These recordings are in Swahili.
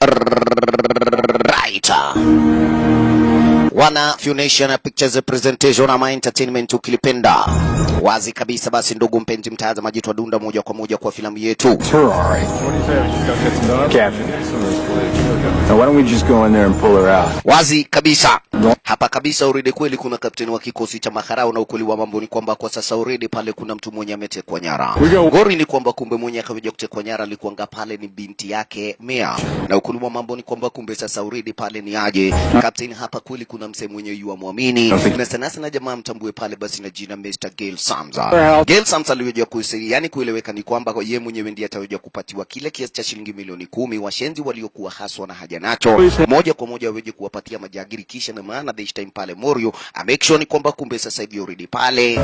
Right. Wana Funation Pictures Presentation ama Entertainment ukilipenda. Wazi kabisa basi ndugu mpenzi mtazamaji twadunda moja kwa moja kwa filamu yetu. Now why don't we just go in there and pull her out? Wazi kabisa. Hapa kabisa already kweli kuna kapteni wa kikosi cha makarao na ukweli wa mambo ni kwamba kwa sasa already pale kuna mtu mwenye ametekwa nyara. Ngori ni kwamba kumbe mwenye akaja kutekwa nyara alikuanga pale ni binti yake Mia. Na ukweli wa mambo ni kwamba kumbe sasa already pale ni aje. Kapteni hapa kweli kuna msee mwenye yu muamini. Na sana sana jamaa mtambue pale basi na jina Mr. Gail Samza. Gail Samza aliweza kuisiri yani kueleweka ni kwamba yeye mwenyewe ndiye ataweza kupatiwa kile kiasi cha shilingi milioni 10 washenzi waliokuwa haswa na haja nacho. Moja kwa moja waweje kuwapatia majagiri kisha na maana this time pale Morio make sure ni kwamba kumbe sasa hivi already pale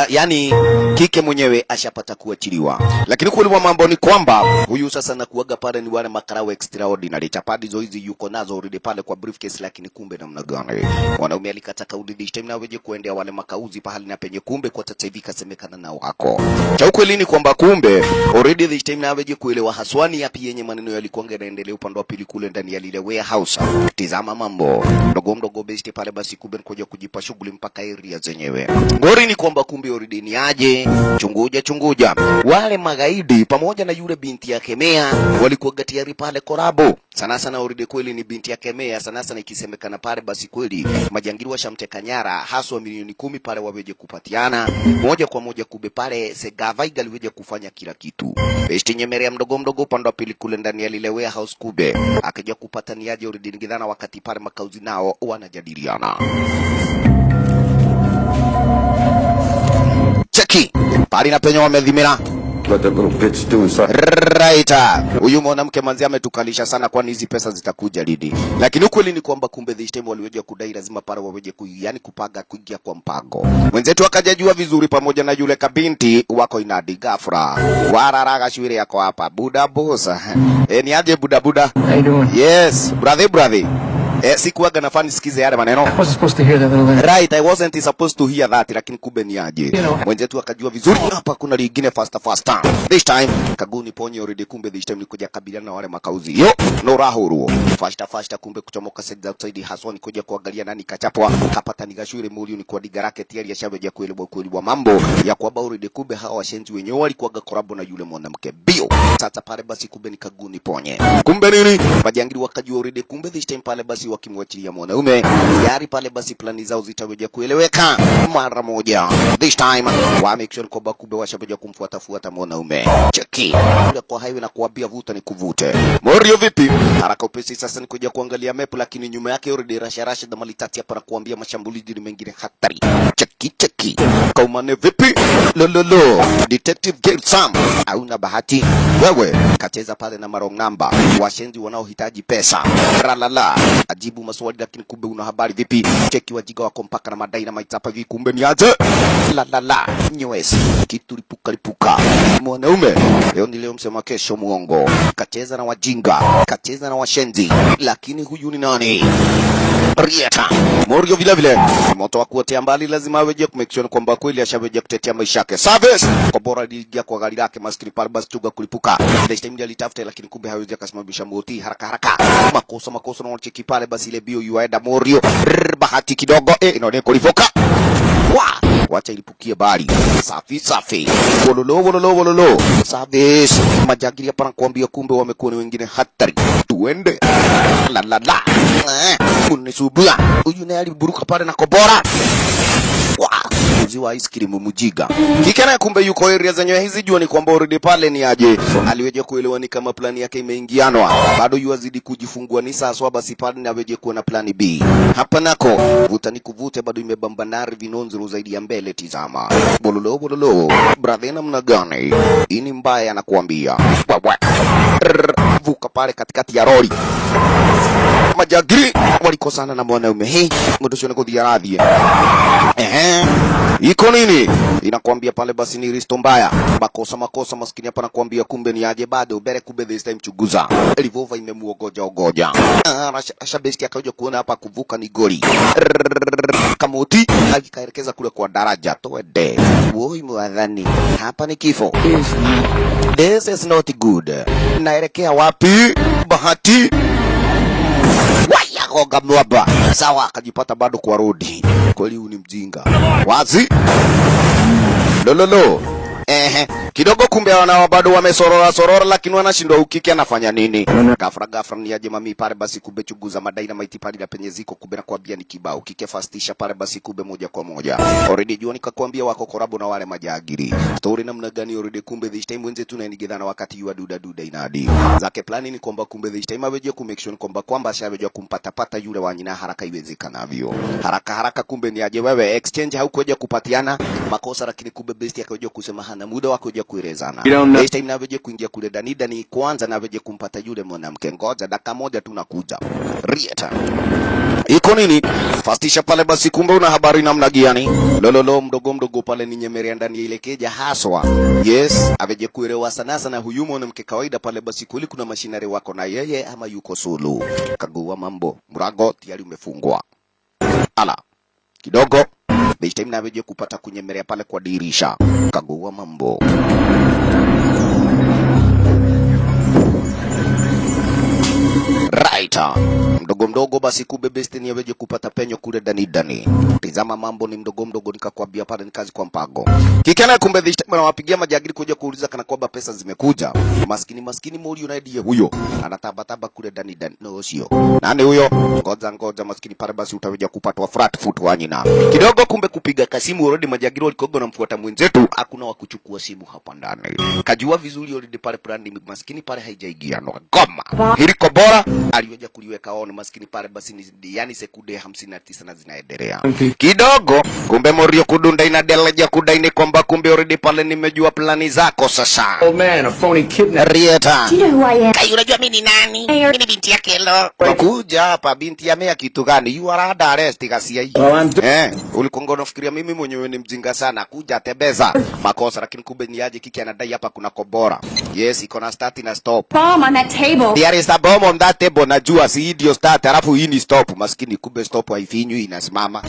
yani kike mwenyewe ashapata kuachiliwa. Lakini kweli wa mambo ni kwamba huyu sasa na kuaga pale ni wale makarao extraordinary chapadi hizi yuko nazo already pale kwa briefcase, lakini kumbe namna gani wanaume alikata kaudi this time na waje kuendea wale makauzi pahali na penye kumbe kwa sasa hivi kasemekana nao wako. Cha ukweli ni kwamba kumbe already this time na waje kuelewa haswani yapi yenye maneno yalikuwa yanaendelea upande wa pili kule ndani ya lile warehouse. Tizama mambo mdogo besti pale basi kumbe kuja kujipa shughuli mpaka area zenyewe. Ngori ni kwamba kumbe already ni aje chunguja wale magaidi pamoja na yule binti yake Mea walikuwa gatiari pale korabo. Sana already kweli ni binti yake Mea sana ikisemekana pale basi kweli majangili washamteka nyara haswa milioni 10 pale waweje kupatiana moja kwa moja kumbe pale Segava igaliweje kufanya kila kitu. Besti nyemelea mdogo upande wa pili kule ndani ya lile warehouse kube akaja kupata ni aje already ngidhana wakati pale makauzi nao wanajadiliana. Cheki pali na penye wamedhimira Let that little bitch do inside. Right. Huyu mwanamke manzi ametukalisha sana kwani hizi pesa zitakuja lidi. Lakini ukweli ni kwamba kumbe this time waliweje kudai lazima para waweje yani kupaga kuingia kwa mpango. Mwenzetu akajajua vizuri pamoja na yule kabinti wako inadi gafra. Wararaga shwiri yako hapa. Buda bosa. Ni aje buda. How you doing? Yes, brother. Sikuwaga nafani sikize yale maneno. I wasn't supposed to hear that little lady. Right, I wasn't supposed to hear that, lakini kumbe ni aje. Mwenzetu akajua vizuri hapa kuna lingine faster. This time kaguni ponye already kumbe this time ni kuja kabiliana na wale makauzi. Yo, no rahuru. Faster kumbe kuchomoka side outside haswani kuja kuangalia nani kachapwa. Kapata nigashwire muri ni kwa digarake tiari ya shabeja kuelewa mambo ya kwamba already kumbe hawa washenzi wenyewe walikuwa korabo na yule mwanamke. Bio. Sasa pale basi kumbe ni kaguni ponye. Kumbe nini? Majangili wakajua already kumbe this time pale basi wakimwachilia mwanaume yari pale basi plani zao zitaweja kueleweka mara moja. This time wa make sure kwamba kumbe washabeja kumfuata mwanaume. Cheki kule kwa highway na kuambia vuta ni kuvute. Morio vipi? Haraka upesi sasa ni kuja kuangalia map, lakini nyuma yake already rasha na malitati hapa na kuambia mashambulizi ni mengine hatari. Cheki kaumane vipi? Lolo Detective Gail Sam hauna bahati wewe kacheza pale na marong number washenzi wanaohitaji pesa. Ralala ajibu maswali lakini kumbe una habari vipi? Cheki wajiga wako mpaka na madai na maitapa hivi kumbe ni aje? La nyewesi kitu lipuka mwanaume leo msema kesho muongo kacheza na wajinga kacheza na washenzi, lakini huyu ni nani? Rieta Morio vile moto wa kuotea mbali lazima aweje kumake sure kwamba kweli ashaweje kutetea maisha yake. Service kwa bora ligia kwa gari lake maskini pale basi tuga kulipuka. This time ndio alitafuta lakini kumbe hawezi akasimamisha moti haraka. Makosa na cheki pale basi ile bio yuaenda Morio. Bahati kidogo inaonekana kulifoka. Wacha ilipukie bali. Safi. Wololo. Service majagiri hapa nakwambia kumbe wamekuwa ni wengine hatari. Tuende. La. Unisubia. Huyu naye aliburuka pale na kobora. Ziwa ice cream mujiga. Kikana kumbe yuko area zenyewe hizi jua ni kwamba already pale ni aje. Aliweje kuelewa ni kama plani yake imeingianwa. Bado yuazidi kujifungua ni sasa basi pale na aweje kuwa na plani B. Hapa nako vuta ni kuvute bado imebambanari vinonzuru zaidi ya mbele tizama. Bololo. Brother namna gani? Ini mbaya anakuambia. Vuka pale katikati ya roli. Majagiri walikosana na mwanaume. Hey, mtu sio nikudia radhi. Iko nini? Inakwambia pale basi ni risto mbaya. Makosa maskini hapa nakwambia kumbe ni aje bado bere kumbe this time chuguza. Revolver imemuogoja. Asha besti akaja kuona hapa kuvuka ni goli. Kamoti akikaelekeza kule kwa daraja toede. Woi mwadhani hapa ni kifo. This is not good. Naelekea wapi? bahati waya goga mwaba sawa, akajipata bado kwa rodi. Kweli huyu ni mjinga wazi lololo. Kidogo kumbe wanao bado wamesorora, lakini wanashindwa ukiki anafanya nini. Gafra ni aje mami pale basi kumbe chuguza madai na maiti pale na penye ziko kumbe na kuambia ni kibao kike fastisha pale basi kumbe moja kwa moja. Already jua nikakwambia wako korabo na wale majagiri. Story namna gani already kumbe this time wenze tunainigedana wakati yua duda inadi. Zake plani ni kwamba kumbe this time aweje ku make sure kwamba ashaweje kumpata yule wanyina haraka iwezekanavyo. Haraka kumbe ni aje wewe exchange haukoje kupatiana makosa, lakini kumbe best yakaje kusema hana muda wako kuja kuelezana. This time naweje kuingia kule ndani kwanza naweje kumpata yule mwanamke. Ngoja dakika moja tu nakuja. Rieta. Iko nini? Fastisha pale basi kumbe una habari namna gani? Lololo mdogo pale ni nyemelea ndani ya ile keja haswa. Yes, aveje kuelewa sana huyu mwanamke kawaida pale basi kuli kuna mashinari wako na yeye ama yuko solo. Kagua mambo. Mrago tayari umefungwa. Ala. Kidogo this time naweje kupata kunyemelea pale kwa dirisha. Kagua mambo. Right. Mdogo basi kumbe best ni aweje kupata penyo kule ndani. Tizama mambo ni mdogo nikakwambia pale ni kazi kwa mpango. Kikana kumbe this time anawapigia majagiri kuja kuuliza kana kwamba pesa zimekuja. Maskini moli unaidie huyo. Anataba kule ndani. No sio. Nani huyo? Ngoja maskini pale basi utaweja kupatwa flat foot wanyina. Kidogo kumbe kupiga kasimu already majagiri walikogo na mfuata mwenzetu hakuna wa kuchukua simu hapa ndani. Kajua vizuri already pale brand maskini pale haijaingia no goma. Hiliko bora aliweja kuliweka on maskini pale basi ni yani sekunde 59 na zinaendelea. Kidogo kumbe Morio kudunda inadeleja kudaini kwamba kumbe already pale nimejua plani zako sasa. Oh man, a phony kidnap. Rieta. Do you know who I am? Kai unajua mimi ni nani? Mimi ni binti yake lo. Kuja hapa binti ya mea kitu gani? You are under arrest kasia hii. Ulikongo unafikiria mimi mwenyewe ni mjinga sana kuja tebeza makosa, lakini kumbe ni aje kiki anadai hapa kuna kobora. Yes, iko na start na stop. Bomb on that table. There is a bomb on that table, najua si idio start alafu hii ni stop. Maskini kumbe stop haifinywi inasimama.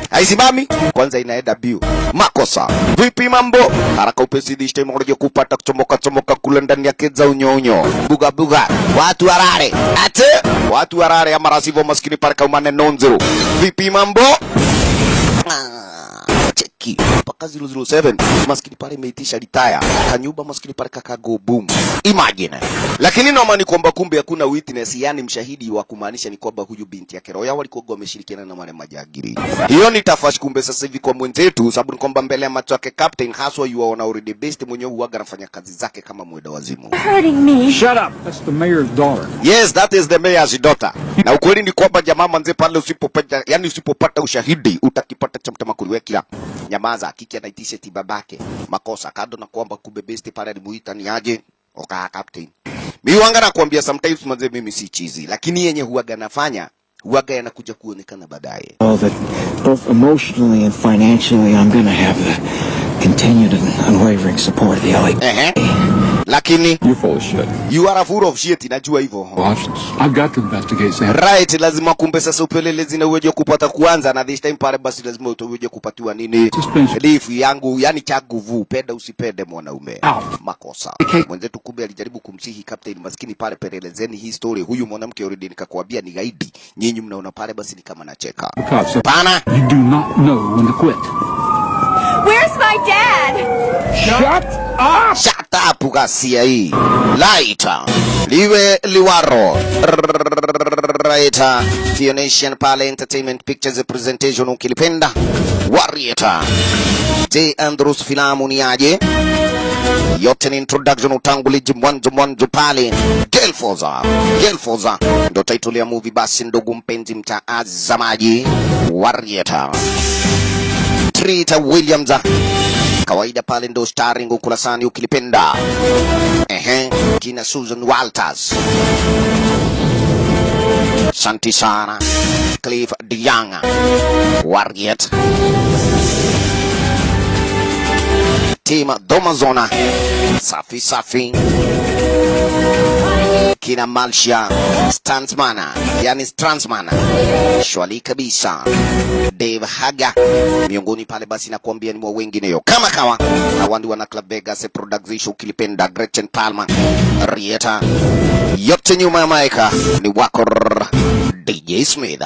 Haisimami kwanza inaenda bio. Makosa. Vipi mambo? Haraka upesi this time ungeje kupata kuchomoka kule ndani ya keza unyonyo. Buga. Watu warare. Watu warare ama rasivo maskini parka umane nonzero. Vipi mambo? Cheki. Paka 007 maskini pale imeitisha retire. Kanyuba maskini pale kakago boom. Imagine. Lakini naomani kwamba kumbe hakuna witness, yani mshahidi wa kumaanisha ni kwamba huyu binti yake Roya walikuwa wameshirikiana na wale majagiri. Hiyo ni tafash kumbe sasa hivi kwa mwenzetu, sababu kwamba mbele ya macho yake captain haswa yuaona already best mwenyewe huaga anafanya kazi zake kama mwenda wazimu. Hurting me. Shut up. That's the mayor's daughter. Yes, that is the mayor's daughter. Na ukweli ni kwamba jamaa manze pale usipopata ushahidi utakipata cha mtama kuliwekea. Nyamaza, kiki anaitisha tibabake. Makosa kado na kwamba kumbe best pale alimuita ni aje. Oka captain. Mimi wanga nakwambia sometimes manze mimi si chizi, lakini yenye huaga nafanya huaga yanakuja kuonekana baadaye. Oh, that both emotionally and financially I'm gonna have the continued and unwavering support of the LA. Lakini You're full of shit. you are a full of shit, najua hivyo. I've got to investigate Sam. Right, lazima kumbe sasa upelelezi na uweje kupata kuanza, na this time pale basi lazima uweje kupatiwa nini? Lifu yangu, yani cha nguvu, penda usipende mwanaume. Makosa. Mwenzetu kumbe alijaribu kumsihi captain maskini pale pelelezeni hii story. Huyu mwanamke already nikakwambia ni gaidi. Nyinyi mnaona pale basi ni kama nacheka. Pana. You do not know when to quit. Where's my dad? Shut up gasia hii. Laita. Liwe liwaro. Laita. Nation pale Entertainment Pictures presentation ukilipenda. Warrior. J. Andrews filamu ni aje. Yote ni introduction utanguliji mwanzo pale. Gelfoza. Ndo title ya movie basi ndugu mpenzi mtazamaji. Warrior. Trita Williams. Kawaida pale ndo starring ukulasani ukilipenda. Kina Susan Walters. Santi Sana. Cliff DeYoung. Warrior. Team Domazona. Safi. kina Malsha Stansman, yani Stransman, shwali kabisa. Dave Haga miongoni pale basi na kuambia ni mwa wengineo kama kawa awandi wana Club Vegas Production ukilipenda Gretchen Palmer Rieta yote nyuma ya maika ni wako DJ Smith.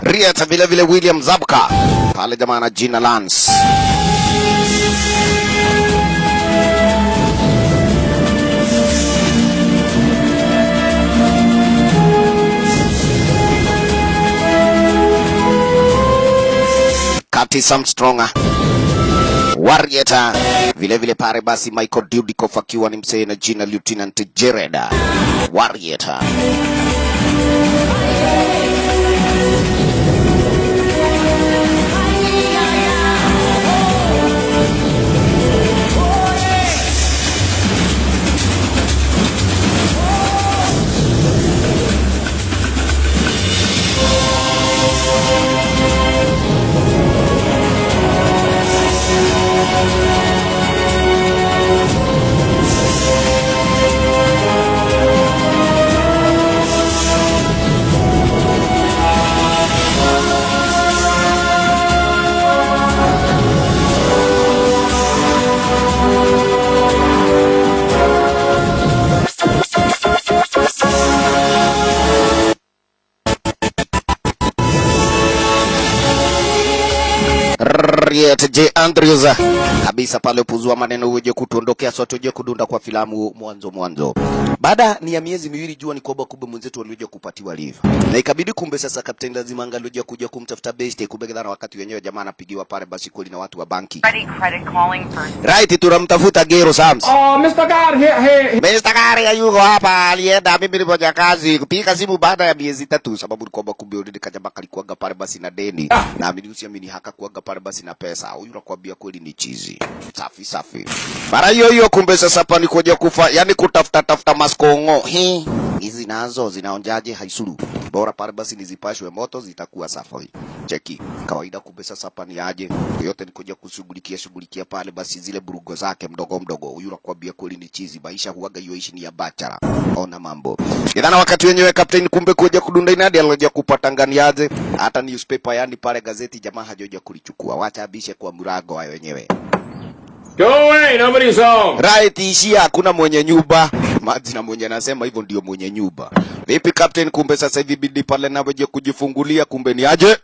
Rieta vile vile William Zabka pale jamaa na Gina Lance. Curtis Armstrong Warrieta vile vile pare basi Michael Dudikoff akiwa ni msee na jina Lieutenant Jared Warrieta. J. Andrews kabisa pale upuzua maneno uje kutuondokea sote uje kudunda kwa filamu mwanzo. Baada ni ya miezi miwili jua ni kwamba kumbe mwenzetu alikuja kupatiwa leave. Na ikabidi kumbe sasa Captain lazima angaluja kuja kumtafuta best kumbe kadhana wakati wenyewe jamaa anapigiwa pale basi kweli na watu wa banki. Right tunamtafuta Gero Sams. Oh, Mr. God here. Mr. Gari yuko hapa alienda mimi nilipoja kazi kupiga simu baada ya miezi 3 sababu ni kwamba kumbe already kajaba kalikuaga pale basi na deni. Na ameniusiamini haka kuaga pale basi na pesa. Huyu nakwambia kweli ni chizi. Safi. Mara hiyo kumbe sasa hapa ni kuja kufa yani kutafuta maskongo. Hizi nazo zinaonjaje haisuru. Bora pale basi nizipashwe moto zitakuwa safi. Cheki. Kawaida kumbe sasa hapa ni aje. Yote ni kuja kushughulikia pale basi zile burugo zake mdogo. Huyu nakwambia kweli ni chizi. Maisha huaga hiyo ishi ni ya bachara. Ona mambo. Nidhana wakati wenyewe Captain kumbe kuja kudunda inadi alikuja kupata nganiaje. Hata newspaper yani pale gazeti jamaa hajoja kulichukua. Wacha abishe kwa murago wa wenyewe. Go away, nobody's home. Right, ishia hakuna mwenye nyumba. Maji na mwenye anasema hivyo ndio mwenye nyumba. Vipi Captain kumbe sasa hivi bidi pale na weje kujifungulia kumbe ni aje?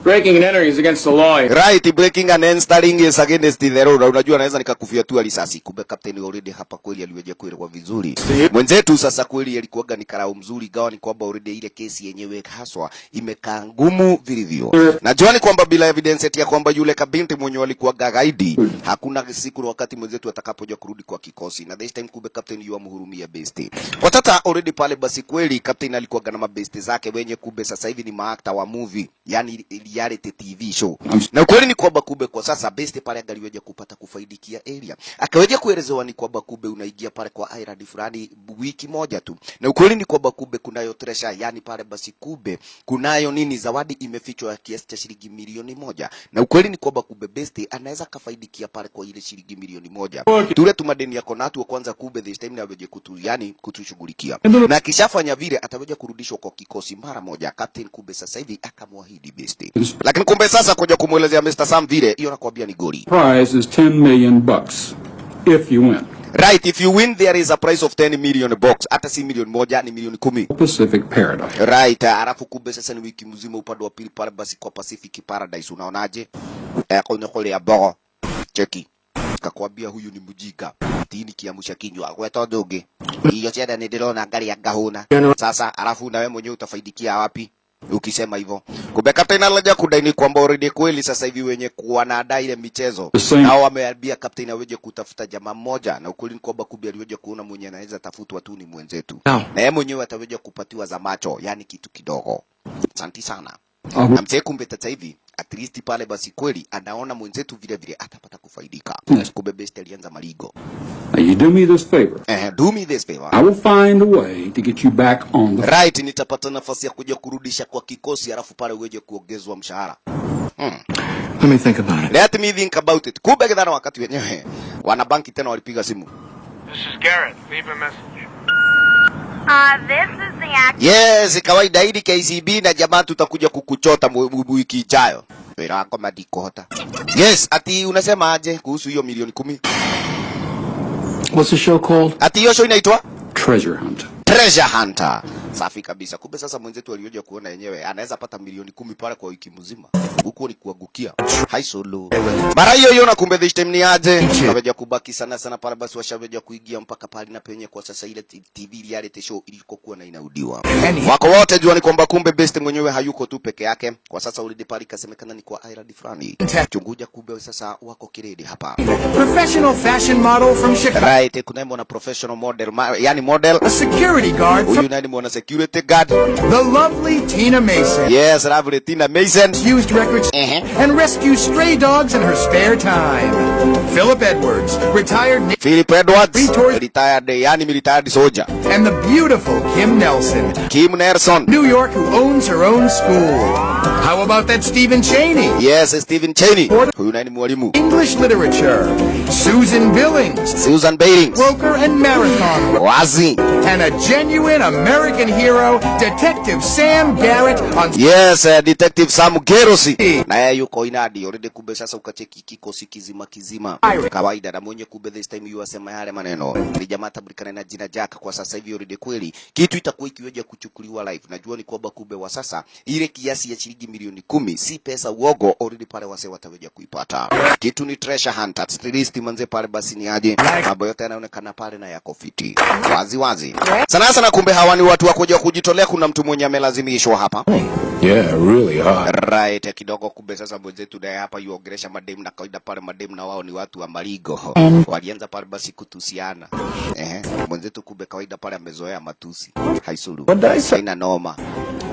Breaking and entering is against the law. Right, breaking and entering is against the law. Unajua naweza nikakufia tu risasi. Kumbe Captain already hapa kweli aliweje kuelewa vizuri. Mwenzetu sasa kweli alikuwaga ni karao mzuri gawa ni kwamba already ile kesi yenyewe haswa imekaa ngumu vilivyo. Najua ni kwamba bila evidence ya kwamba yule kabinti mwenye alikuwaga gaidi hakuna siku na wakati mwenzetu atakapoja kurudi kwa kikosi. Na this time kumbe Captain yuamhurumia besti. Watata already pale basi kweli Captain alikuwaga na mabesti zake wenye kumbe sasa hivi ni maakta wa movie. Yani reality TV show. Na kweli ni kwamba kumbe kwa sasa best pale angaliweje kupata kufaidikia area. Akaweje kuelezewa ni kwamba kumbe unaingia pale kwa island fulani wiki moja tu. Na kweli ni kwamba kumbe kunayo treasure yani pale basi kumbe kunayo nini zawadi imefichwa ya kiasi cha shilingi milioni 1. Na kweli ni kwamba kumbe best anaweza kafaidikia pale kwa ile shilingi milioni 1. Tule tu madeni yako na wa kwanza kumbe this time aweje kutushughulikia. Na kishafanya vile ataweje kurudishwa kwa kikosi mara moja. Captain kumbe sasa hivi akamwahidi best. Lakini kumbe sasa kuja kumuelezea Mr. Sam vile hiyo nakwambia ni goli. Prize is $10 million if you win. Right, if you win there is a price of 10 million bucks. Hata si milioni 1 ni milioni 10. Pacific Paradise. Right, alafu kumbe sasa ni wiki mzima upande wa pili pale basi kwa Pacific Paradise unaonaje? Kuna kule ya bogo. Cheki. Kakwambia huyu ni mjika. Tini kiamsha kinywa. Weto doge. Hiyo cheda ni dirona gari ya gahuna. Sasa alafu na wewe mwenyewe utafaidikia wapi? Ukisema hivyo. Kumbe Captain alaja kudaini kwamba already kweli sasa hivi wenye wanadai ile michezo. Nao wameambia Captain aweje kutafuta jamaa mmoja na ukweli ni kwamba kumbe aliweje kuona mwenye anaweza tafutwa tu ni mwenzetu. Na yeye mwenyewe ataweje kupatiwa za macho, yani kitu kidogo. Asante sana. Na mzee kumbe sasa hivi at least pale basi kweli anaona mwenzetu vile vile atapata kufaidika. Kumbe best alianza maligo. Now you do me this favor. Do me this favor. I will find a way to get you back on the... Right, nitapata nafasi ya kuja kurudisha kwa kikosi alafu pale uweje kuongezwa mshahara. Let me think about it. Let me think about it. Kumbe kadhaa wakati wenyewe wana banki tena walipiga simu. This is Garrett. Leave a message. This is the act. Yes, kawaida hili KCB na jamaa tutakuja kukuchota wiki ijayo. Wako madikota. Yes, ati unasema aje kuhusu hiyo milioni 10? What's the show called? Ati hiyo show inaitwa Treasure Hunt. Treasure Hunter. Safi kabisa. Kumbe sasa mwenzetu alioja kuona yenyewe anaweza pata milioni 10 pale kwa wiki mzima. Huko ni kuangukia. Hai solo. Mara hiyo na kumbe this time ni aje. Wameja kubaki sana pale basi washaweja kuingia mpaka pale na penye kwa sasa ile TV reality show ilikokuwa na inaudiwa. Wako wote jua ni kwamba kumbe best mwenyewe hayuko tu peke yake. Kwa sasa ulidi pale kasemekana ni kwa Ireland fulani. Chunguja kumbe sasa wako kiredi hapa. Professional fashion model from Chicago. Right, kuna mwana professional model, yani model. A security guard Huyu nani mwana security guard? the lovely Tina Mason. Yes, lovely Tina Mason. Used records and rescues stray dogs in her spare time. Philip Edwards, retired Philip Edwards, retired, yani retired soldier. and the beautiful Kim Nelson, Kim Nelson. New York, who owns her own school. How about that Stephen Chaney? Yes, Stephen Chaney. Huyu nani mwalimu? English literature. Susan Billings, Susan Billings. broker and marathon. Wazi. And a genuine American hero, Detective Sam Garrett on Yes, Detective Sam Gerosi. Na yeye yuko inadi. Already kumbe sasa ukacheki kikosi kizima. Kawaida na mwenye kumbe this time yu asema yale maneno. Ni jamaa tablikana na jina Jack kwa sasa hivi already kweli. Kitu itakuwa ikiweja kuchukuliwa live. Najua ni kwamba kumbe wa sasa ile kiasi ya shilingi milioni 10 si pesa uogo already pale wase wataweja kuipata. Kitu ni treasure hunt. At least manze pale basi ni aje. Mambo yote yanaonekana pale na yako fiti. Wazi. Sana kumbe hawa ni watu wa kuja kujitolea, kuna mtu mwenye amelazimishwa hapa. Yeah, really hot. Right, kidogo kumbe sasa mwenzetu naye hapa yuongelesha madem na kawaida pale madem na wao ni watu wa maligo. Walianza pale basi kutusiana. Mwenzetu kumbe kawaida pale amezoea matusi. Haisuru. Haina noma.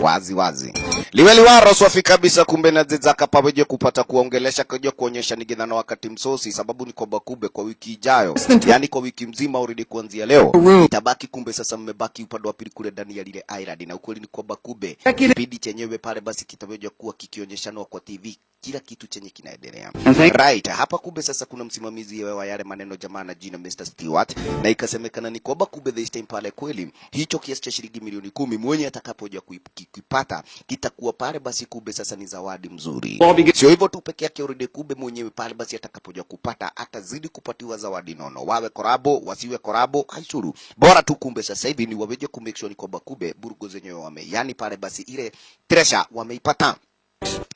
Wazi. Liweli waro swafi kabisa kumbe na zezaka paweje kupata kuongelesha kaja kuonyesha nigina na wakati msosi, sababu ni kwamba kumbe kwa wiki ijayo. Yani kwa wiki mzima already kuanzia leo. Itabaki kumbe sasa mmebaki upande wa pili kule ndani ya lile Ireland, na ukweli ni kwamba kumbe kipindi chenyewe pale basi kitaweja kuwa kikionyeshana kwa TV kila kitu chenye kinaendelea. Right, hapa kumbe sasa kuna msimamizi wa yale maneno jamaa na jina Mr. Stewart, na ikasemekana ni kwamba kumbe this time pale kweli hicho kiasi cha shilingi milioni 10 mwenye atakapoja kuipata kitakuwa pale basi kumbe sasa ni zawadi mzuri. Sio hivyo tu peke yake, already kumbe mwenyewe pale basi atakapoja kupata atazidi kupatiwa zawadi nono. Wawe korabo, wasiwe korabo, haishuru. Bora tu kumbe sasa hivi ni waweje ku make sure ni kwamba kumbe burgo zenyewe yani pale basi ile treasure wameipata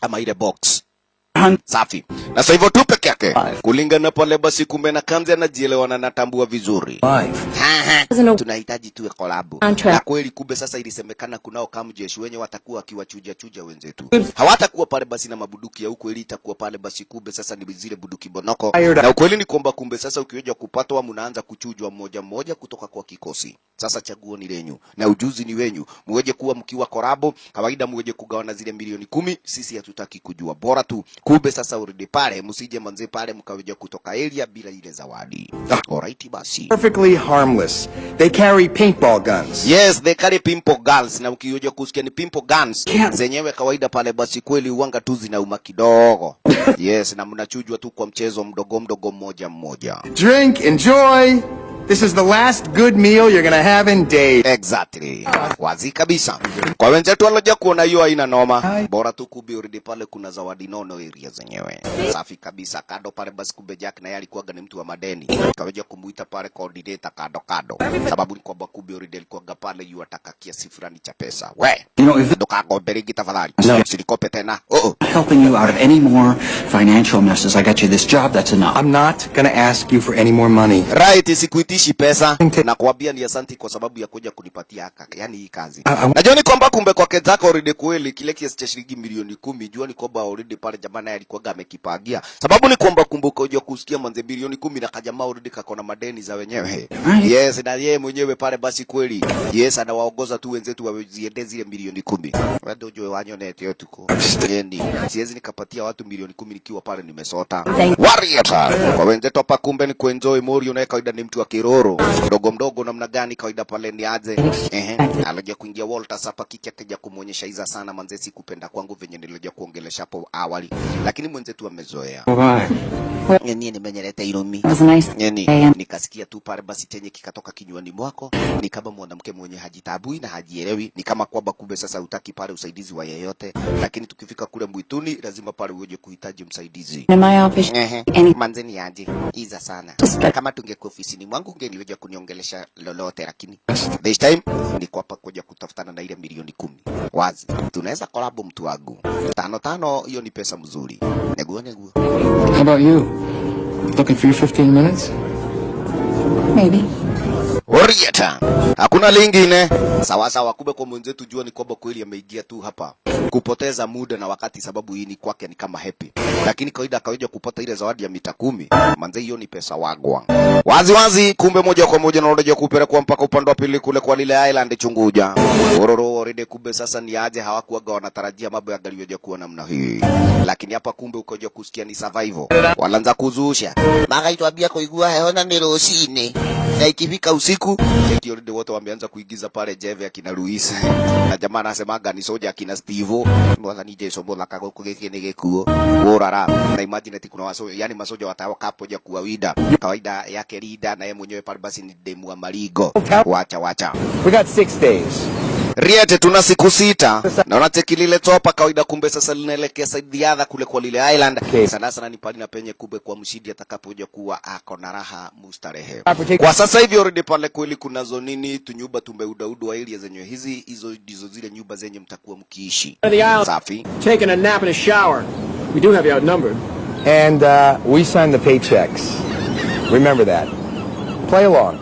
ama ile box. Safi. Na sasa hivyo tu peke yake. Kulingana pale basi kumbe na Kamzi anajielewa na natambua vizuri. Tunahitaji tuwe collab. Na kweli kumbe sasa ilisemekana kunao kamjeshi wenye watakuwa akiwachuja wenzetu. Hawatakuwa pale basi na mabuduki ya huko, ili itakuwa pale basi kumbe sasa ni zile buduki bonoko. Na ukweli ni kwamba kumbe sasa ukiweja kupatwa mnaanza kuchujwa mmoja kutoka kwa kikosi. Sasa chaguo ni lenyu na ujuzi ni wenyu. Muweje kuwa mkiwa korabo, kawaida muweje kugawana zile milioni 10, sisi hatutaki kujua. Bora tu kumbe sasa urudi pale, msije manze pale mkaweja kutoka area bila ile zawadi. Alright basi. perfectly harmless. They carry paintball guns. Yes, they carry paintball guns, na ukiweja kusikia ni paintball guns zenyewe kawaida pale basi kweli uanga tu zinauma kidogo. Yes, na mnachujwa tu kwa mchezo mdogo mmoja. Drink, enjoy. This is the last good meal you're gonna have in days. Exactly. Wazi kabisa. Kwa wenzetu waloja kuona hiyo haina noma. Bora tu kumbe already pale kuna zawadi nono area zenyewe. Safi kabisa. Kado pale basi kumbe Jack na yeye alikuwa ni mtu wa madeni. Kaweja kumuita pale coordinator kado. Sababu ni kwamba kumbe already alikuwa pale yu ataka kiasi fulani cha pesa. We. You know, if Ndoka berigi tafadhali. Silikope tena. helping you out of any more financial messes, I got you this job, that's enough. I'm not gonna ask you for any more money. Right, sikuiti siitishi pesa na kuambia ni asanti kwa sababu ya kuja kunipatia haka yani hii kazi. Najua ni kwamba kumbe kwa Kezako already kweli kile kiasi cha shilingi milioni 10 jua ni kwamba already pale jamaa naye alikuwa amekipagia. Sababu ni kwamba kumbuka unajua kusikia manze milioni 10 na kajamaa already kakona madeni za wenyewe. Yes, na yeye mwenyewe pale basi kweli. Yes, anawaongoza tu wenzetu waziende zile milioni 10. Wewe ndio wanyonete yote tuko. Yendi. Siwezi nikapatia watu milioni 10 nikiwa pale nimesota. Warrior. Kwa wenzetu hapa kumbe ni kuenjoy Morio naye kawaida ni mtu wa kiroro. Mdogo mdogo namna gani kawaida pale ni aje. Alija kuingia Walter hapa kiki akaja kumuonyesha iza sana manze sikupenda kwangu venye nilija kuongelesha hapo awali. Lakini mwenzetu amezoea. Yeye nimenyeleta Iromi. Yeye nikasikia tu pale basi chenye kikatoka kinywani mwako ni kama mwanamke mwenye hajitabui na hajielewi, ni kama kwamba kumbe sasa utaki pale usaidizi wa yeyote, lakini tukifika kule mwituni lazima pale uje kuhitaji msaidizi. Manzeni aje iza sana. Kama tungekuwa ofisini mwangu ungeniweza kuniongelesha lolote, lakini this time niko hapa kuja kutafutana na ile milioni 10. Wazi tunaweza collab mtu wangu 5 hiyo ni pesa mzuri. Neguo. How about you? Looking for your 15 minutes? Maybe. Orieta. Hakuna lingine. Sawa sawa kumbe kwa mwenzetu jua ni kwamba kweli ameingia tu hapa kupoteza muda na wakati, sababu hii ni kwake ni kama happy. Lakini kawaida akaja kupata ile zawadi ya mita 10. Manze hiyo ni pesa wagwa. Wazi kumbe moja kwa moja naoje kupelekwa mpaka upande wa pili kule kwa lile island Chunguja. Ororo already kumbe sasa ni aje hawakuaga wanatarajia mambo ya gari kuwa namna hii. Lakini hapa kumbe ukoje kusikia ni survival. Walaanza kuzusha. Magaitwambia kuigua heona ni rosine. Na ikifika usiku eti already wote wameanza kuigiza pale Jeve akina Luis. Na jamaa anasemaga ni soja akina Steve. Mwana ni Jason Bola kago kugekene gekuo. Worara. Na imagine eti kuna wasoja yani masoja watakapoja kuwawida. Kawaida yake leader na yeye mwenyewe pale basi ni demu wa Marigo. Wacha. We got 6 days. Riete tuna siku 6. Na unacheki lile topa kawaida kumbe sasa linaelekea side ya other kule kwa lile island. Sana ni pale na penye kumbe kwa mshidi atakapoja kuwa ako na raha mustarehe. Kwa sasa hivi already pale kweli kunazo nini tunyumba tumbeuda wa area zenye hizo ndizo zile nyumba zenye mtakuwa mkiishi. Safi. Taking a nap and a shower. We do have you outnumbered. And we sign the paychecks. Remember that. Play along.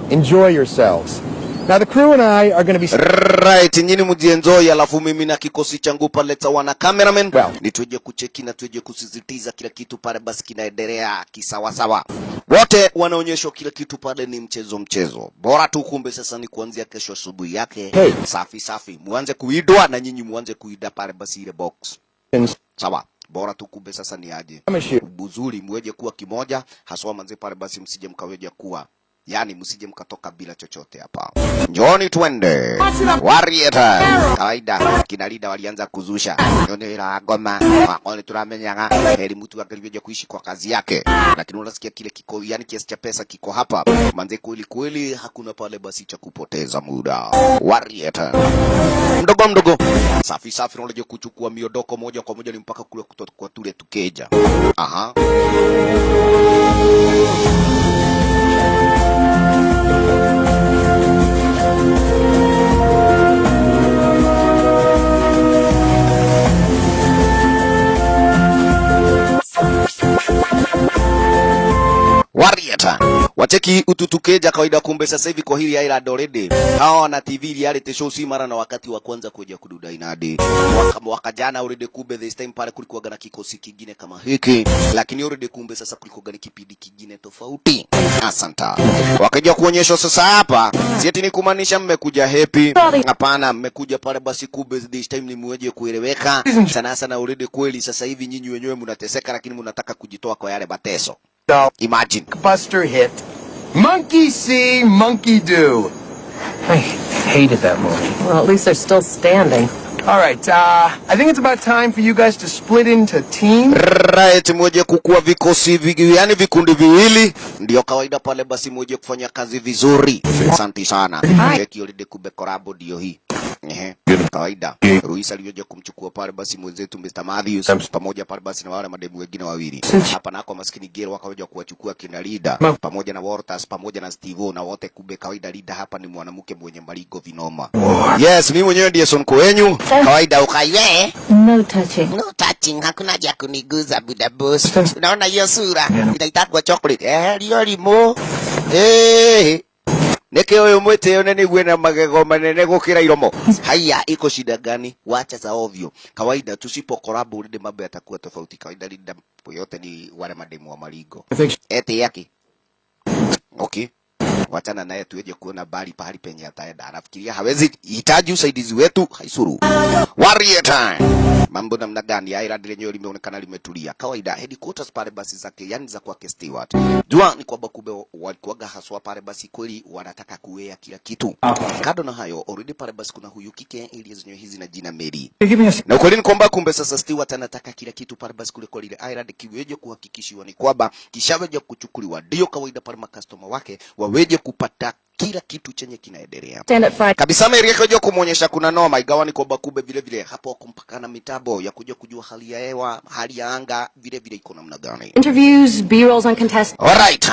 Enjoy yourselves. Now the crew and I are going to be right, nyinyi mjienjoy, alafu mimi na kikosi changu pale cha wana cameraman ni tuje kucheki na tuje kusisitiza kila kitu pale basi kinaendelea kisawasawa. Wote wanaonyeshwa kila kitu pale ni mchezo. Bora tu kumbe sasa ni kuanzia kesho asubuhi yake. Safi. Muanze kuidwa na nyinyi muanze kuida pale basi ile box. Sawa. Bora tu kumbe sasa ni aje. Buzuri mweje kuwa kimoja, haswa manze pale basi msije mkaweja kuwa. Yani msije mkatoka bila chochote hapa. Njoni twende. Warrior. Kawaida kina leader walianza kuzusha. Njoni la ngoma. Wakoni turamenyanga. Heri mtu akaliweja kuishi kwa kazi yake. Lakini unasikia kile kiko yani kiasi cha pesa kiko hapa. Manze kweli hakuna pale basi cha kupoteza muda. Warrior. Mdogo. Safi unaje kuchukua miondoko moja kwa moja ni mpaka kule kwa tule tukeja. Aha. Warrior. Wacheki ututukeja kawaida kumbe sasa hivi kwa hili island already. Hawa na TV reality show si mara na wakati wa kwanza kuja kududa inadi. Mwaka jana already kumbe this time pale kulikuwa na kikosi kingine kama hiki. Lakini already kumbe sasa kulikuwa na kipindi kingine tofauti. Asanta. Wakaja kuonyesha sasa hapa. Si eti ni kumaanisha mmekuja happy. Hapana, mmekuja pale basi kumbe this time ni muweje kueleweka. Sana already kweli sasa hivi nyinyi wenyewe mnateseka lakini mnataka kujitoa kwa yale mateso. Imagine. Buster hit. Monkey see, monkey do. I hated that movie. Well, at least they're still standing. All right, I think it's about time for you guys to split into teams. Right, mmoja kukua vikosi yani vikundi viwili ndio kawaida pale basi mmoja kufanya kazi vizuri. Asante sana. Cheki already kubekorabo ndio hii. Kawaida. Ruiz aliyoja kumchukua pale basi mwenzetu Mr. Matthews pamoja pale basi na wale mademu wengine wawili. Hapa nako maskini Gero wakaja kuwachukua kina leader pamoja na Walters pamoja na Steve na wote kumbe kawaida leader hapa ni mwanamke mwenye Marigo vinoma. Yes, mimi mwenyewe ndiye Sonko wenyu. Kawaida ukaiwe. No touching. No touching, hakuna haja kuniguza buda boss. Unaona hiyo sura? Inaitwa chocolate. Hiyo limo. Neke oyo mwete one niguo na magego manene gukira iromo. Haya, iko shida gani? Wacha za ovyo. Kawaida tusipo collabo ndi mambo yatakuwa tofauti. Kawaida linda yote ni wale mademu wa Marigo. Eti yake. Okay. Wachana naye tuweje kuona bali pahali penye ataenda. Anafikiria hawezi hitaji usaidizi wetu, haisuru. Warrior time. Mambo namna gani? Island lenyewe limeonekana limetulia. Kawaida headquarters pale basi zake, yani za kwake Stewart. Jua ni kwamba kumbe walikuwaga haswa pale basi kweli wanataka kuwea kila kitu. Kado na hayo, already pale basi kuna huyu kike ili zenyewe hizi na jina Mary. Na kweli ni kwamba kumbe sasa Stewart anataka kila kitu pale basi kule kwa ile Island kiweje kuhakikishiwa ni kwamba kishaweje kuchukuliwa. Ndio kawaida pale makastoma wake waweje kupata kila kitu chenye kinaendelea. Kabisa Mary akaja kumuonyesha kuna noma, igawa ni kwamba kumbe vile vile hapo kumpakana mitabo ya kuja kujua hali ya hewa, hali ya anga vile vile iko namna gani. Interviews, B-rolls on contestants. Alright.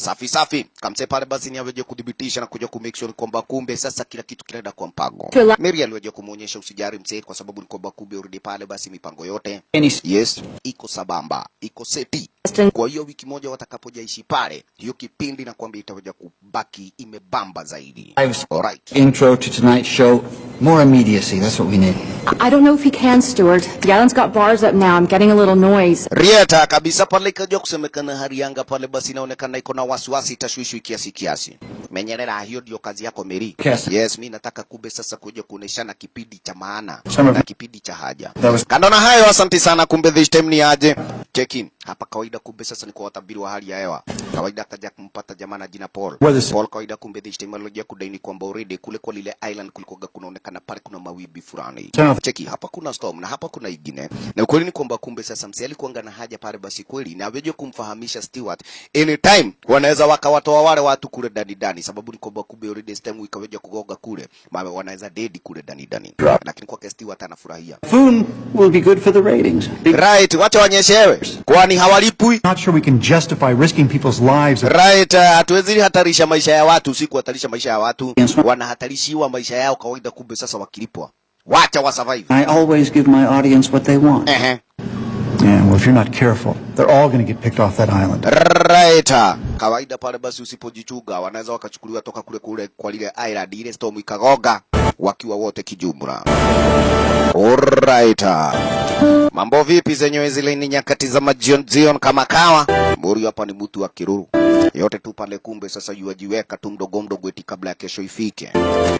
Safi safi. Kamse pale basi ni aweje kudhibitisha na kuja kumake sure kwamba kumbe sasa kila kitu kinaenda kwa mpango. Mary aliweje kumuonyesha usijari mzee kwa sababu ni kwamba kumbe urudi pale basi mipango yote. Yes, iko sabamba, iko seti. Kwa hiyo wiki moja watakapojaishi pale, hiyo kipindi na kwamba itaweja kubaki imebamba zaidi. Alright. Intro to tonight's show. More immediacy, that's what we need. I don't know if he can, Stewart. The island's got bars up now. I'm getting a little noise. Rieta kabisa pale kaja kusemekana hali yanga pale basi inaonekana iko na wasiwasi tashwishi kiasi. Menyelera hiyo ndio kazi yako Mary. Yes, mimi nataka kumbe sasa kuja kuoneshana kipindi cha maana na kipindi cha haja. Kando na hayo asante sana kumbe this time ni aje. Check in. Hapa kawaida kumbe sasa ni kwa watabiri wa hali ya hewa. Kawaida kaja kumpata jamaa na jina Paul. Paul kawaida kumbe this time alojia kudaini kwamba already kule kwa lile island kulikoga kunaonekana pale kuna mawimbi fulani. Cheki hapa kuna storm na hapa kuna ingine. Na ukweli ni kwamba kumbe sasa msi alikuanga na haja pale basi kweli na weje kumfahamisha Stewart anytime wanaweza wakawatoa wale watu kule ndani sababu ni kwamba kumbe already stem ikaweja kugoga kule mama wanaweza dead kule ndani. Lakini kwa Stewart anafurahia. Food will be good for the ratings. Right, wacha wanyeshewe. Kwani hawalipwi? Not sure we can justify risking people's lives. Right, hatuwezi hatarisha maisha ya watu, usiku hatarisha maisha ya watu. Wanahatarishiwa maisha yao kawaida kumbe sasa wakilipwa. Wacha wa survive. I always give my audience what they want. Yeah, well if you're not careful, they're all going to get picked off that island. Right. Kawaida pale basi usipojichuga wanaweza wakachukuliwa toka kule kwa lile island ile storm ikagoga wakiwa wote kijumla. Alright. Mambo vipi zenyewe zile ni nyakati za majion kama kawa. Muri hapa ni mtu wa Kiruru. Yote tu pale kumbe sasa yuajiweka tu mdogo eti kabla ya kesho ifike.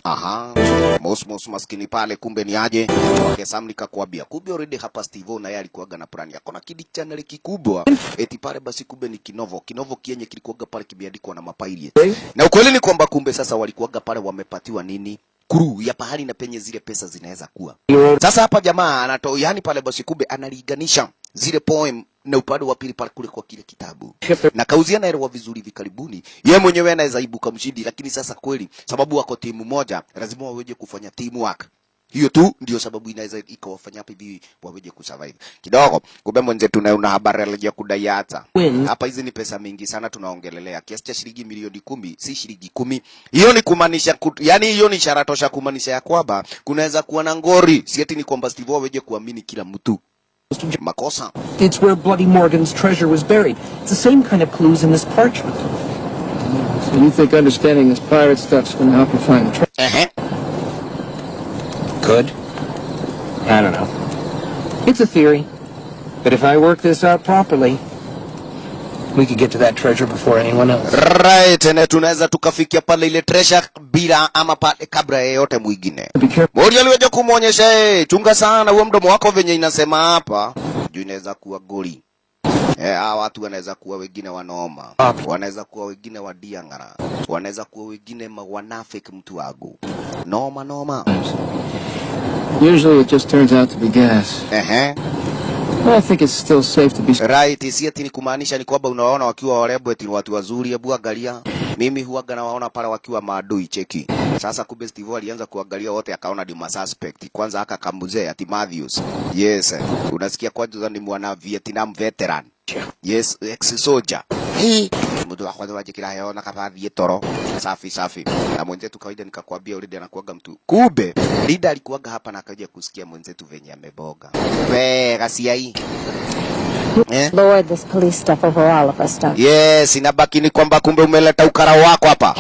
Aha. Mosmos maskini pale kumbe ni aje. Wake Samnika kuambia. Kumbe already hapa Steve na yeye alikuwaga na plani yako na kidi channel kikubwa. Eti pale basi kumbe ni Kinovo. Kinovo kienye kilikuwaga pale kimeandikwa na mapaili. Na ukweli ni kwamba kumbe sasa walikuwaga pale wamepatiwa nini? Kuru ya pahali na penye zile pesa zinaweza kuwa. Sasa hapa jamaa anato yani pale basi kumbe analiganisha zile poem na upande wa pili pale kule kwa kile kitabu. Na kauzia na elewa vizuri vikaribuni. Yeye mwenyewe anaweza ibuka mshindi lakini sasa kweli sababu wako timu moja lazima waweje kufanya teamwork. Hiyo tu ndio sababu inaweza ikawafanya hapa hivi waweje kusurvive. Kidogo kumbe mwenzetu na una habari aliyekuja kudai hata. Hapa hizi ni pesa mingi sana tunaongelelea. Kiasi cha shilingi milioni 10, si shilingi 10. Hiyo ni kumaanisha yani hiyo ni ishara tosha kumaanisha ya kwamba kunaweza kuwa na ngori. Si eti ni kwamba Steve waweje kuamini kila mtu. Makosa. It's where Bloody Morgan's treasure was buried. It's the same kind of clues in this parchment. So you think understanding this pirate stuff's going to help you find the treasure? Could. I don't know. It's a theory. But if I work this out properly, we could get to that treasure before anyone else. Right, na tunaweza tukafikia pale ile treasure bila ama pale kabla yeyote mwingine. Mori aliweja kumuonyesha chunga sana huo mdomo wako venye inasema hapa. Juu inaweza kuwa goli. Watu wanaweza kuwa wengine wanaoma. Wanaweza kuwa wengine wadiangara. Wanaweza kuwa wengine wanafiki mtu wangu. Noma. Usually it just turns out to be gas. Well, I think it's still safe to be right. Si eti ni kumaanisha ni kwamba unawaona wakiwa warembo eti watu wazuri. Hebu angalia. Mimi huaga na waona pale wakiwa maadui cheki. Sasa kumbe Steve alianza kuangalia wote akaona ni suspect. Kwanza akakamuzea ati Matthews. Yes. Unasikia kwanza ni mwana Vietnam veteran. Yes, ex-soldier. mtu wa kwanza wajikira heo na kapathi toro. Safi safi. Na mwenzetu kawaida nikakwambia already anakuaga mtu. Kumbe Linda alikuaga hapa na akaja kusikia mwenzetu venye ameboga. Ghasia hii. Lord, this police stuff over all of us, don't you? Yes, inabaki ni kwamba kumbe umeleta ukara wako hapa.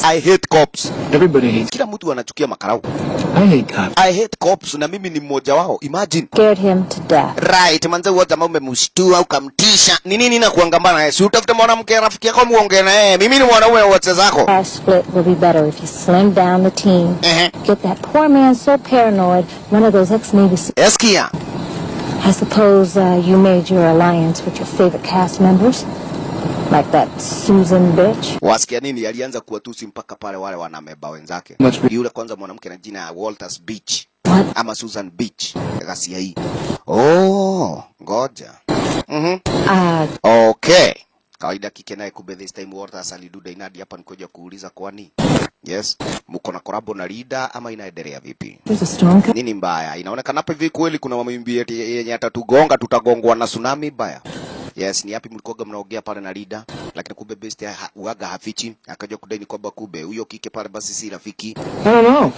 I hate cops. Everybody hates. Kila mtu anachukia makarau. I hate cops. I hate cops na mimi ni mmoja wao. Imagine. Scared him to death. Right, manze wewe jamaa umemshtua au kumtisha. Ni nini na kuangambana naye? Si utafute mwanamke rafiki yako muongee naye. Mimi ni mwanaume wa watu zako. Our split will be better if you slim down the team. Get that poor man so paranoid, one of those ex-Navy... Eskia. I suppose you made your alliance with your favorite cast members? Like that Susan bitch? Wasikia nini? Alianza kuwatusi mpaka pale wale wanameba wenzake. Yule kwanza mwanamke na jina Walters Beach. Ama Susan Beach. Ghasia hii. Oh, ngoja. Okay. Kawaida kike naye kumbe this time Walters aliduda inadi hapa nikoja kuuliza kwani. Yes, mko na korabo na Lida ama inaendelea vipi? Nini mbaya? Inaonekana hapa hivi kweli kuna mawimbi yenye atatugonga tutagongwa na tsunami baya. Yes, ni yapi mlikoga mnaongea pale na Lida, lakini kumbe best uaga hafichi, akaja kudai ni kwamba kumbe huyo kike pale basi si rafiki. I don't know.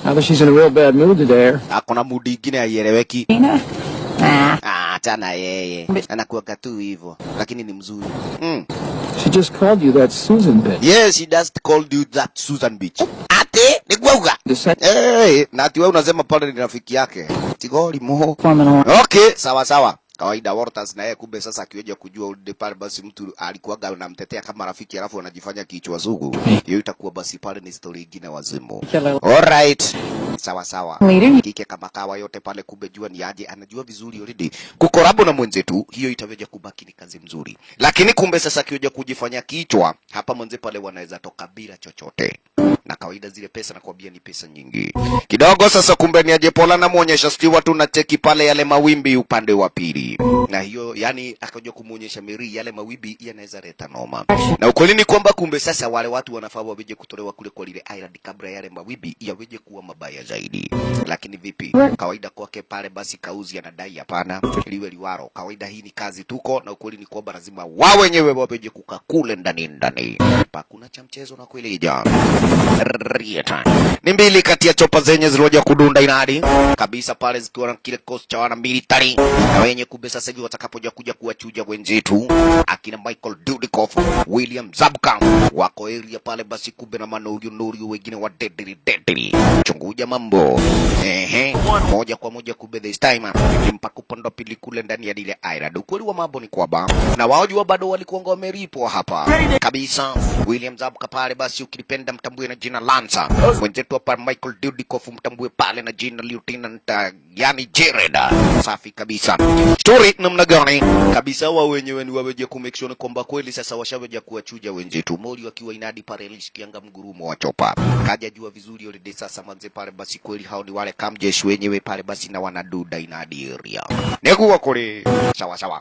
Now that she's in a real bad mood today. Akona mood ingine haieleweki. Tana yeye. Anakuwa tu hivyo, lakini ni mzuri. She just called you that Susan bitch. Yes, she just called you that Susan bitch. Ate, ni guauga. Na ati wewe unasema pale ni rafiki yake. Tigoli mo. Okay, sawa sawa. Kawaida Walters na yeye kumbe sasa akiweja kujua ule pale basi mtu alikuwaga anamtetea kama rafiki alafu anajifanya kichwa sugu. Hiyo itakuwa basi pale ni story nyingine wazimu. Alright. Sawa sawa. Kike kama kawa yote pale kumbe jua ni aje anajua vizuri already. Kukorabo na mwenzetu hiyo itaweja kubaki ni kazi mzuri. Lakini kumbe sasa akiweja kujifanya kichwa hapa mwenze pale wanaweza toka bila chochote. Na kawaida zile pesa nakwambia ni pesa nyingi. Kidogo sasa kumbe ni aje Pola na muonyesha Stewart na cheki pale yale mawimbi upande wa pili. Na hiyo yani akaja kumuonyesha Mary yale mawimbi yanaweza leta noma. Na ukweli ni kwamba kumbe sasa wale watu wanafaa waje kutolewa kule kwa lile island kabla yale mawimbi yaweje kuwa mabaya zaidi. Lakini vipi? Kawaida kwake pale basi Kauzi anadai hapana, liwe liwaro. Kawaida hii ni kazi tuko na ukweli ni kwamba lazima wao wenyewe waje kukaa kule ndani. Hakuna cha mchezo na kweli jana. Ni mbili kati ya chopa zenye zilizoja kudunda inadi kabisa pale zikiwa na kile kosi cha wana military na wenye kumbe sasa hivi watakapoja kuja kuwachuja wenzetu akina Michael Dudikoff, William Zabka wako area pale basi kumbe na Manuriu wengine wa deadly chunguja mambo moja kwa moja kumbe this time mpaka upande pili kule ndani ya ile island. Ukweli wa mambo ni kwamba na wao jua bado walikuwa wameripwa hapa kabisa. William Zabka pale basi ukipenda mtambue na jina Lanza, mwenzetu hapa Michael Dudikoff mtambue pale na jina Lieutenant yani Jared. Safi kabisa. Story namna gani kabisa wao wenyewe ni waweje ku make sure kwamba kweli sasa washaweja kuwachuja wenzetu. Moli wakiwa inadi pale lishikianga mgurumo wa chopa. Kaja jua vizuri already sasa manze pale basi kweli hao ni wale kamjeshi wenyewe pale basi na wanaduda inadi area. Nekuwa kule. Sawa sawa.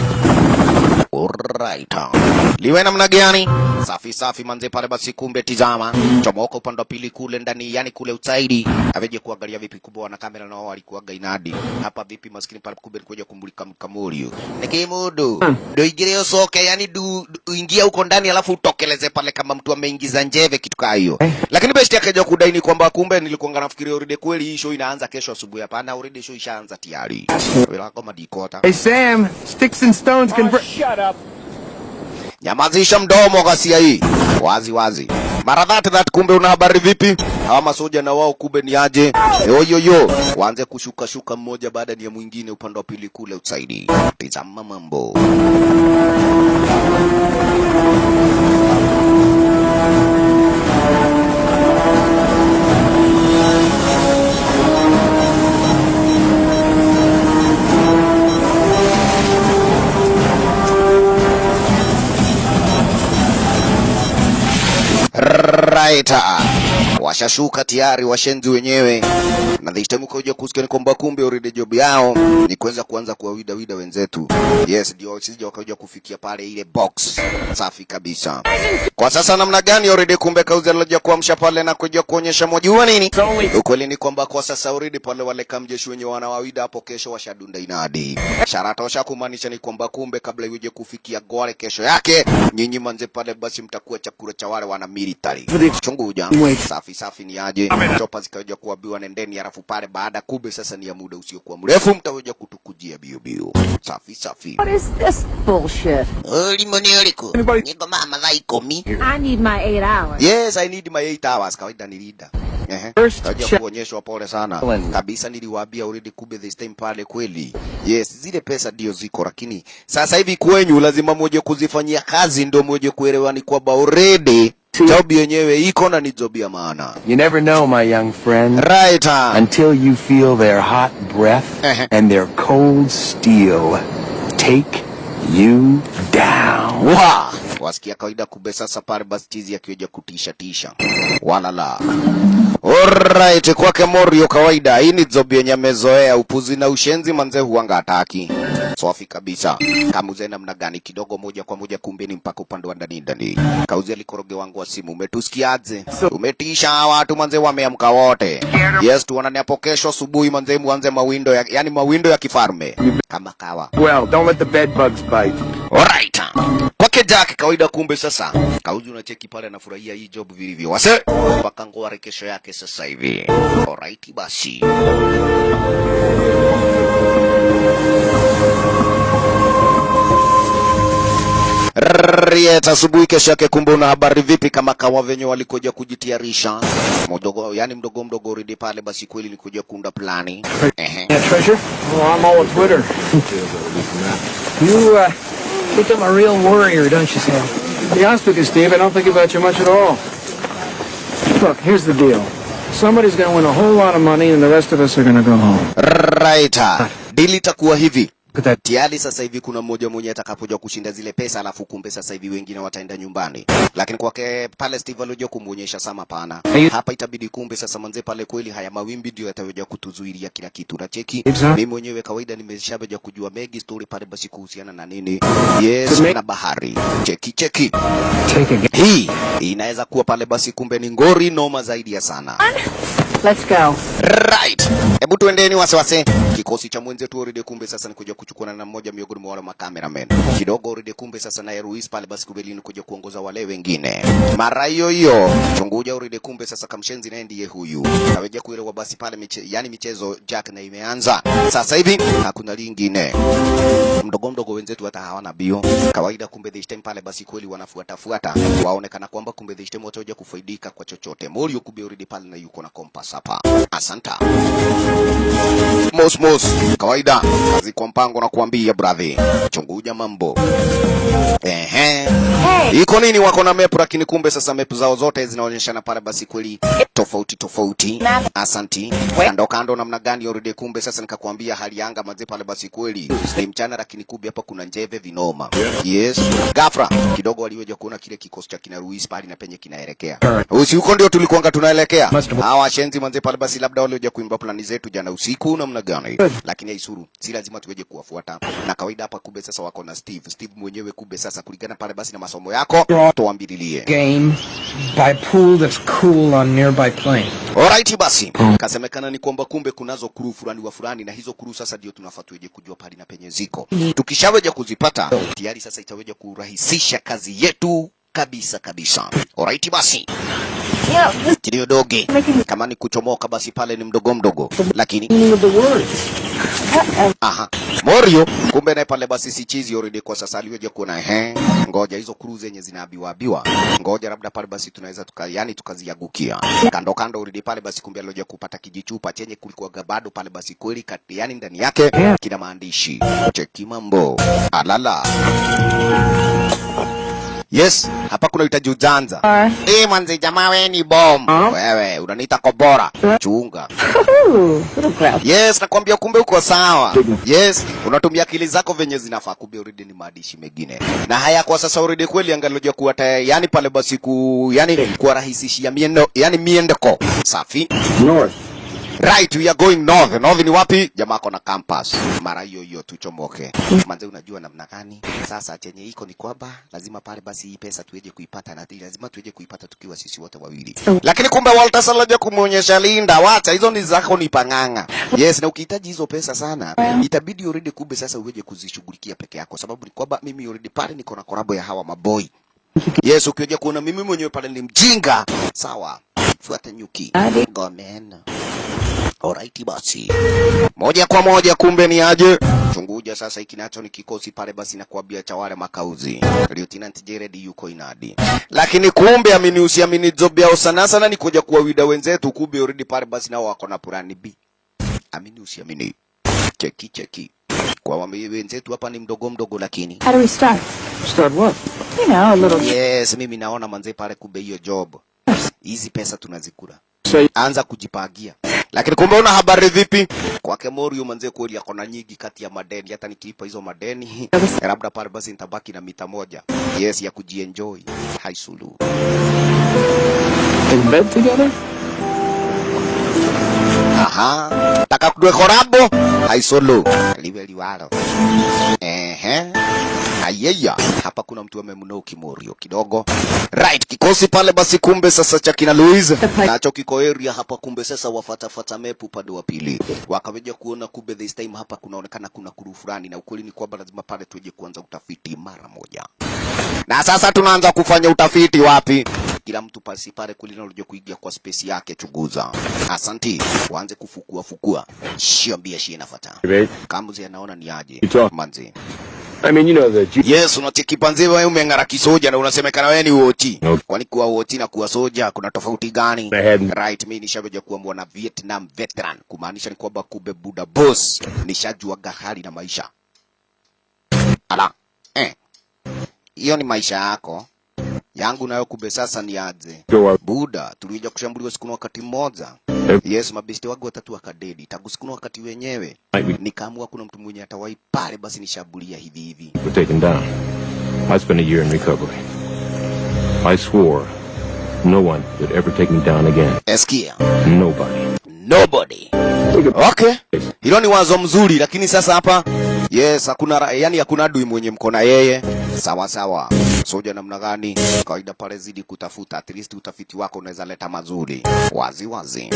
Alright. Liwe namna gani? Safi safi manze pale basi kumbe tizama. Chomoka upande wa pili kule ndani yani kule outside. Aveje kuangalia vipi kubwa na kamera na wao walikuwa inadi. Hapa vipi maskini pale kumbe kuja kumbulika mkamuri. Nikimudu. Ndio ingire soke yani uingia huko ndani alafu utokeleze pale kama mtu ameingiza njeve kitu kama hiyo. Lakini besti akaja kudaini kwamba kumbe nilikuwa nafikiria already kweli hii show inaanza kesho asubuhi. Hapana, already show ishaanza tayari. Wala kama dikota. Hey Sam, sticks and stones can shut up. Nyamazisha mdomo ghasia hii. Wazi wazi. Mara that kumbe una habari vipi? Hawa masoja na wao kumbe ni aje? Yo. Waanze kushuka mmoja baada ya mwingine upande wa pili kule outside. Tazama mambo. Right. Washashuka tayari washenzi wenyewe. na this time ukaja kusikia ni kwamba kumbe already job yao ni kuanza kuwawida wenzetu. Yes, ndio sije wakaja kufikia pale ile box. Safi kabisa. Kwa sasa namna gani already kumbe kauzi aloja kuamsha pale na kuja kuonyesha mojua nini? Ukweli ni kwamba kwa sasa already pale wale kamjeshi wenye wanawawida hapo kesho washadunda inadi. Sharatosha kumaanisha ni kwamba kumbe kabla iweje kufikia Gore kesho yake, nyinyi manze pale basi mtakuwa chakula cha wale wana military. Chunguja. Safi ni aje. Chopa zikaja kuambiwa nendeni halafu pale baada kumbe sasa ni ya muda usiokuwa mrefu mtaweja kutukujia bio. Safi. What is this bullshit? Niko mama dhaiko mi. I need my 8 hours. Yes, I need my 8 hours. Kawaida ni leader. Kaja kuonyeshwa pole sana. Kabisa niliwaambia already kube this time pale kweli. Yes, zile pesa ndio ziko lakini sasa hivi kwenyu lazima moje kuzifanyia kazi ndio moje kuelewa ni kwamba already job yenyewe iko na ni job ya maana. You never know, my young friend. Right. Until you feel their hot breath and their cold steel take you down. Wow. Wasikia kawaida kumbe sasa pale basi chizi akiweja kutisha. Walala. Alright, kwake Morio kawaida hii ni job yenye amezoea upuzi na ushenzi manze huanga hataki. Safi kabisa. Kamuze namna gani kidogo moja kwa moja kumbe ni mpaka upande wa ndani. Kauzi alikoroge wangu wa simu. Umetusikiaje? Umetisha watu manze wameamka wote. Yes, tuonane hapo kesho asubuhi manze muanze mawindo ya mawindo ya kifarme. Kama kawa. Well, don't let the bed bugs bite. Alright. Kwake Jack kawaida kumbe sasa. Kauzi unacheki pale anafurahia hii job vilivyo. Wase mpaka ngoare kesho yake sasa hivi. Alright basi. Rieta asubuhi kesho yake kumbe una habari vipi kama kawa venye walikoja kujitiarisha mdogo already pale basi kweli nilikuja kuunda plani. Treasure? Oh, I'm all on Twitter. You think I'm a real warrior, don't you, Sam? To be honest with you, Steve, I don't think about you much at all. Look, here's the deal. Somebody's going to win a whole lot of money and the rest of us are going to go home. Right. Dili itakuwa hivi. Tayari sasa hivi kuna mmoja mwenye atakapoja kushinda zile pesa alafu kumbe sasa hivi wengine wataenda nyumbani. Lakini kwake pale Steve alioje kumuonyesha sama pana. Hapa itabidi kumbe sasa manze pale kweli haya mawimbi ndio yataweja kutuzuilia kila kitu. Na cheki mimi mwenyewe kawaida nimeshabeja kujua mengi story pale basi kuhusiana na nini. Yes, na bahari. Cheki. Hii inaweza kuwa pale basi kumbe ni ngori noma zaidi ya sana. Let's go. Right. Hebu tuendeni wase. Kikosi cha mwenzetu already kumbe sasa ni kuja kuchukua na mmoja miongoni mwa wale makameramen. Kidogo already kumbe sasa na Ruiz pale basi kubelini kuja kuongoza wale wengine. Mara hiyo chunguja already kumbe sasa kamshenzi na ndiye huyu. Kaweja kuelewa basi pale michezo Jack na imeanza. Sasa hivi hakuna lingine. Mdogo wenzetu hata hawana bio. Kawaida kumbe this time pale basi kweli wanafuata. Waonekana kwamba kumbe this time watakuja kufaidika kwa chochote. Morio kumbe already pale na yuko na compass hapa. Asanta. Mos. Kawaida kazi kwa mpango na kuambia brother. Chunguja mambo. Hey. Iko nini wako na map lakini kumbe sasa map zao zote zinaonyeshana pale basi kweli tofauti. Asanti. Kando namna gani already kumbe sasa nikakwambia hali anga maze pale basi kweli. Ni mchana lakini kumbe hapa kuna njeve vinoma. Yes. Gafra kidogo waliweja kuona kile kikosi cha kina Ruiz pale na penye kinaelekea. Usi huko ndio tulikuanga tunaelekea. Hawa shenzi manze pale basi labda waliweja kuimba plani zetu jana usiku namna gani. Lakini haisuru. Si lazima tuweje kuwafuata. Na kawaida hapa kumbe sasa wako na Steve mwenyewe kumbe sasa kulingana pale basi na masomo yako tuambililie. Game by pool that's cool on nearby plane. Alright basi. Kasemekana ni kwamba kumbe kunazo crew fulani na hizo crew sasa ndio tunafuatueje kujua pale na penye ziko. Tukishaweja kuzipata tayari sasa itaweja kurahisisha kazi yetu kabisa. Alright basi. Kilio doge. Kama ni kuchomoka basi pale ni mdogo. Lakini Morio kumbe naye pale basi si chizi already kwa sasa aliweja kuona ngoja hizo crew zenye zinaambiwa. Ngoja labda pale basi tunaweza tukaziagukia. Kando already pale basi kumbe aliweja kupata kijichupa chenye kulikuwa bado pale basi kweli ndani yake kina maandishi. Cheki mambo. Alala. Yes, hapa kuna hitaji ujanja. Manze jamaa wewe ni bomb. Wewe unaniita kobora. Chunga. Yes, nakwambia kumbe uko sawa. Yes, unatumia akili zako venye zinafaa kumbe already ni maadishi mengine. Na haya kwa sasa already kweli angalojua kuwa pale basi kuwarahisishia miendeko. Safi. North. Right, we are going north. North ni wapi? Jamaa kona campus. Mara hiyo tuchomoke. Manze unajua namna gani? Sasa chenye iko ni kwamba lazima pale basi hii pesa tuweje kuipata na lazima tuweje kuipata tukiwa sisi wote wawili. Lakini kumbe Walter Salaja kumuonyesha Linda, wacha hizo ni zako ni panganga. Yes, na ukihitaji hizo pesa sana, itabidi already kumbe sasa uweje kuzishughulikia peke yako sababu ni kwamba mimi already pale niko na korabo ya hawa maboy. Yes, ukija kuona mimi mwenyewe pale ni mjinga. Sawa. Fuata nyuki. Gomen. Alright basi. Moja kwa moja kumbe ni aje. Chunguja sasa ikinacho ni kikosi pale basi na kuambia cha wale makauzi. Lieutenant Jared yuko inadi. Lakini kumbe amini usiamini job yao sana sana ni kuja kuwawida wenzetu kumbe already pale basi nao wako na plani B. Amini usiamini. Cheki. Kwa wenzetu hapa ni mdogo lakini. How do we start? Start what? You know, a little... Yes, mimi naona manze pale kumbe hiyo job. Hizi pesa tunazikula. Anza kujipagia. Lakini kumbe una habari vipi? Kwake Morio manze kweli yako na nyingi kati ya madeni. Hata nikilipa hizo madeni, labda pale basi nitabaki na mita moja. Yes, ya kujienjoy. Haisulu. In bed together? Aha. Taka kudwe korabo. Haisulu. Liwe liwalo. Ayeya, hapa kuna mtu amemnoki Morio kidogo. Right, kikosi pale basi kumbe sasa cha kina Luis. Nacho kiko area hapa kumbe sasa wafata mepu upande wa pili. Wakaweja kuona kumbe this time hapa kunaonekana kuna kuru fulani na ukweli ni kwamba lazima pale tuje kuanza utafiti mara moja. Na sasa tunaanza kufanya utafiti wapi? Kila mtu pasi pale kulina uje kuingia kwa space yake chuguza. Asanti, waanze kufukua. Shiambia shi inafuata. Kamuzi anaona ni aje. Manzi. I mean, you know that. Yes, unacheki panze wewe umengara kisoja na unasemekana wewe ni woti. Kwani kuwa woti na kuwa soja kuna tofauti gani? Right, mimi nishaweja kuwa mwana Vietnam veteran. Kumaanisha ni kwamba kumbe Buda boss nishajua gahari na maisha. Ala. Hiyo ni maisha yako. Yangu nayo kumbe sasa ni aje. Buda, tulikuja kushambuliwa siku wakati mmoja. Yes, mabesti wangu watatu wakadedi. Tangu siku wakati wenyewe nikaamua kuna mtu mwenye atawai pale basi nishambulia hivi. We're taken down. I spent a year in recovery. I swore no one would ever take me down again. Eskia. Nobody. Okay. Hilo ni wazo mzuri lakini sasa hapa yes, hakuna adui mwenye mkona yeye. Sawa. Soja namna gani? Kawaida pale zidi kutafuta, at least utafiti wako unaweza leta mazuri. Wazi.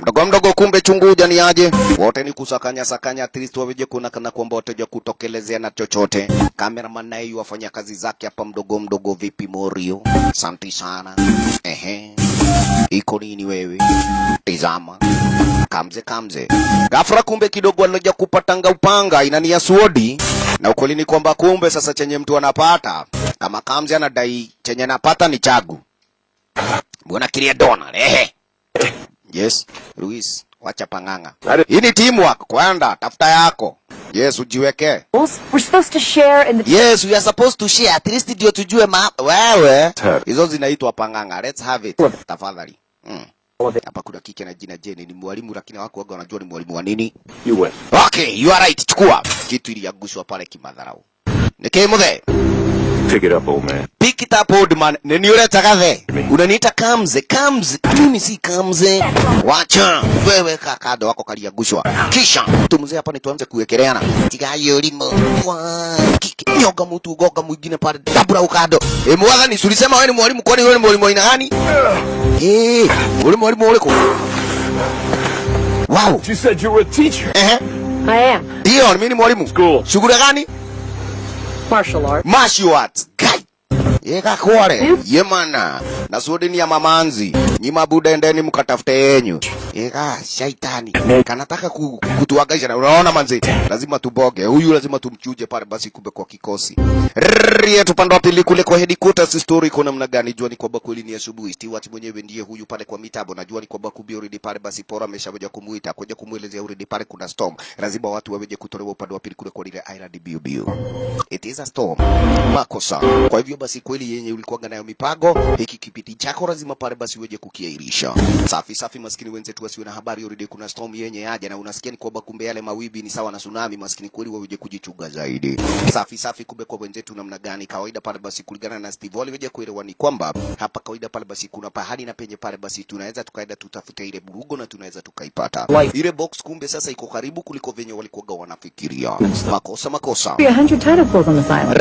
Mdogo kumbe chunguja ni aje. Wote ni kusakanya at least waweje kuona kana kwamba wataje kutokelezea na chochote. Cameraman naye yafanya kazi zake hapa mdogo vipi Morio? Asante sana. Iko nini wewe? Tizama. Kamze. Gafra kumbe kidogo aloja kupatanga upanga inani ya suodi. Na ukweli ni kwamba kumbe sasa chenye mtu anapata. Kama Kamze anadai chenye anapata ni chagu. Mbona kiria dona? Yes, Luis, wacha panganga. Hii ni teamwork, kwenda tafuta yako. Yes, ujiweke. We're supposed to share in the... Yes, we are supposed to share. At least ndio tujue wewe. Hizo zinaitwa panganga. Let's have it. Tafadhali. Hapa kuna kike na jina Jane ni mwalimu lakini wako waga wanajua ni mwalimu wa nini? Okay, you are right. Chukua. Kitu iliaguswa pale kimadharau. Nikemuthe. Pick it up, old man. Pick it up, old man. Nini uleta kadhe? Unaniita Kamze. Mimi si Kamze. Wacha. Wewe kakado wako kaliagushwa. Kisha tumzee hapa ni tuanze kuwekeleana. Tigayo limo. Kike. Nyoga mtu goga mwingine pale. Tabura ukado. Mwaga ni sulisema wewe ni mwalimu kwani wewe ni mwalimu aina gani? Ule mwalimu ule kwa. Wow. You said you were a teacher. I am. Ndio, mimi ni mwalimu. School. Shughuli gani? Martial arts. Yeka kware. Yemana. Na suodi ni ya mamanzi. Nyima Buda endeni mkatafute yenyu. Yeka shaitani. Kanataka kutuagaisha na unaona manzi. Lazima tuboge. Huyu lazima tumchuje pale basi kumbe kwa kikosi. Ria tupande wa pili kule kwa headquarters story kuna namna gani jua ni kwamba kweli ni asubuhi. Stewart mwenyewe ndiye huyu pale kwa mitabo. Najua ni kwamba kubi already pale basi Pora ameshawaja kumuita kuja kumuelezea already pale kuna storm. Lazima watu waweje kutolewa upande wa pili kule kwa ile island BBU. It is a storm. Makosa. Kwa hivyo basi kweli yenye ulikuwa nayo mipango hiki kipindi chako lazima pale basi weje kukiairisha. Safi safi maskini wenzetu wasiwe na habari already kuna storm yenye yaja na unasikia ni kwamba kumbe yale mawimbi ni sawa na tsunami maskini kweli waje kujichunga zaidi. Safi safi kumbe kwa wenzetu namna gani kawaida pale basi kulingana na Steve waje kuelewa ni kwamba hapa kawaida pale basi kuna pahali na penye pale basi tunaweza tukaenda tutafute ile burugo na tunaweza tukaipata. Ile box kumbe sasa iko karibu kuliko venye walikuwa wanafikiria. Makosa. 100 title pools on the island.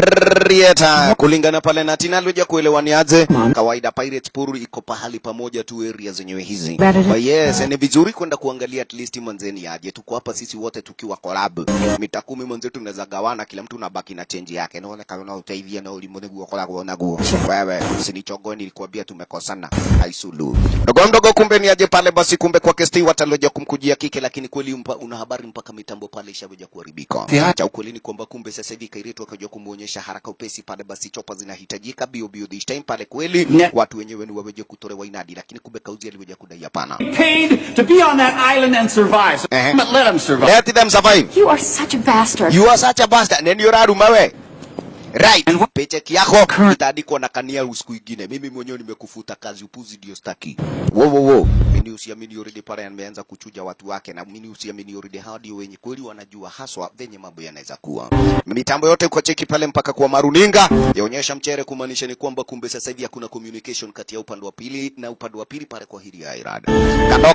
Rieta kulingana pale na Tina alikuja kuelewa ni aje. Kawaida Pirates Pool iko pahali pamoja tu area zenyewe hizi. Yes, ni vizuri kwenda kuangalia at least manzeni aje. Tuko hapa sisi wote tukiwa collab. Mita 10 manzetu tunaweza gawana kila mtu unabaki na change yake. Naona kama utaivia na ulimwengu collab na guo. Wewe usinichogoe nilikwambia tumekosana. Haisulu. Ndogo kumbe ni aje pale basi kumbe kwa Kesti wataloja kumkujia kike lakini kweli una habari mpaka mitambo pale ishaweja kuharibika. Cha ukweli ni kwamba kumbe sasa hivi Kairetu akaja kumuonyesha haraka upesi pale basi chopa zinahitajika bio this time pale kweli watu wenyewe ni waweje kutolewa inadi lakini kumbe Kauzi aliweja kudai hapana. Paid to be on that island and survive. So let them survive. Let them survive. You are such a bastard. You are such a bastard. Neni yoraru mawe. Right. Paycheck yako itaandikwa na kania usiku ingine. Mimi mwenyewe nimekufuta kazi upuzi ndio staki. Wo. Mimi usiamini already pale ameanza kuchuja watu wake na mimi usiamini already hao ndio wenye kweli wanajua haswa venye mambo yanaweza kuwa. Mitambo yote kwa cheki pale mpaka kwa maruninga yaonyesha mchere kumaanisha ni kwamba kumbe sasa hivi hakuna communication kati ya upande wa pili na upande wa pili pale kwa hili ya Irad.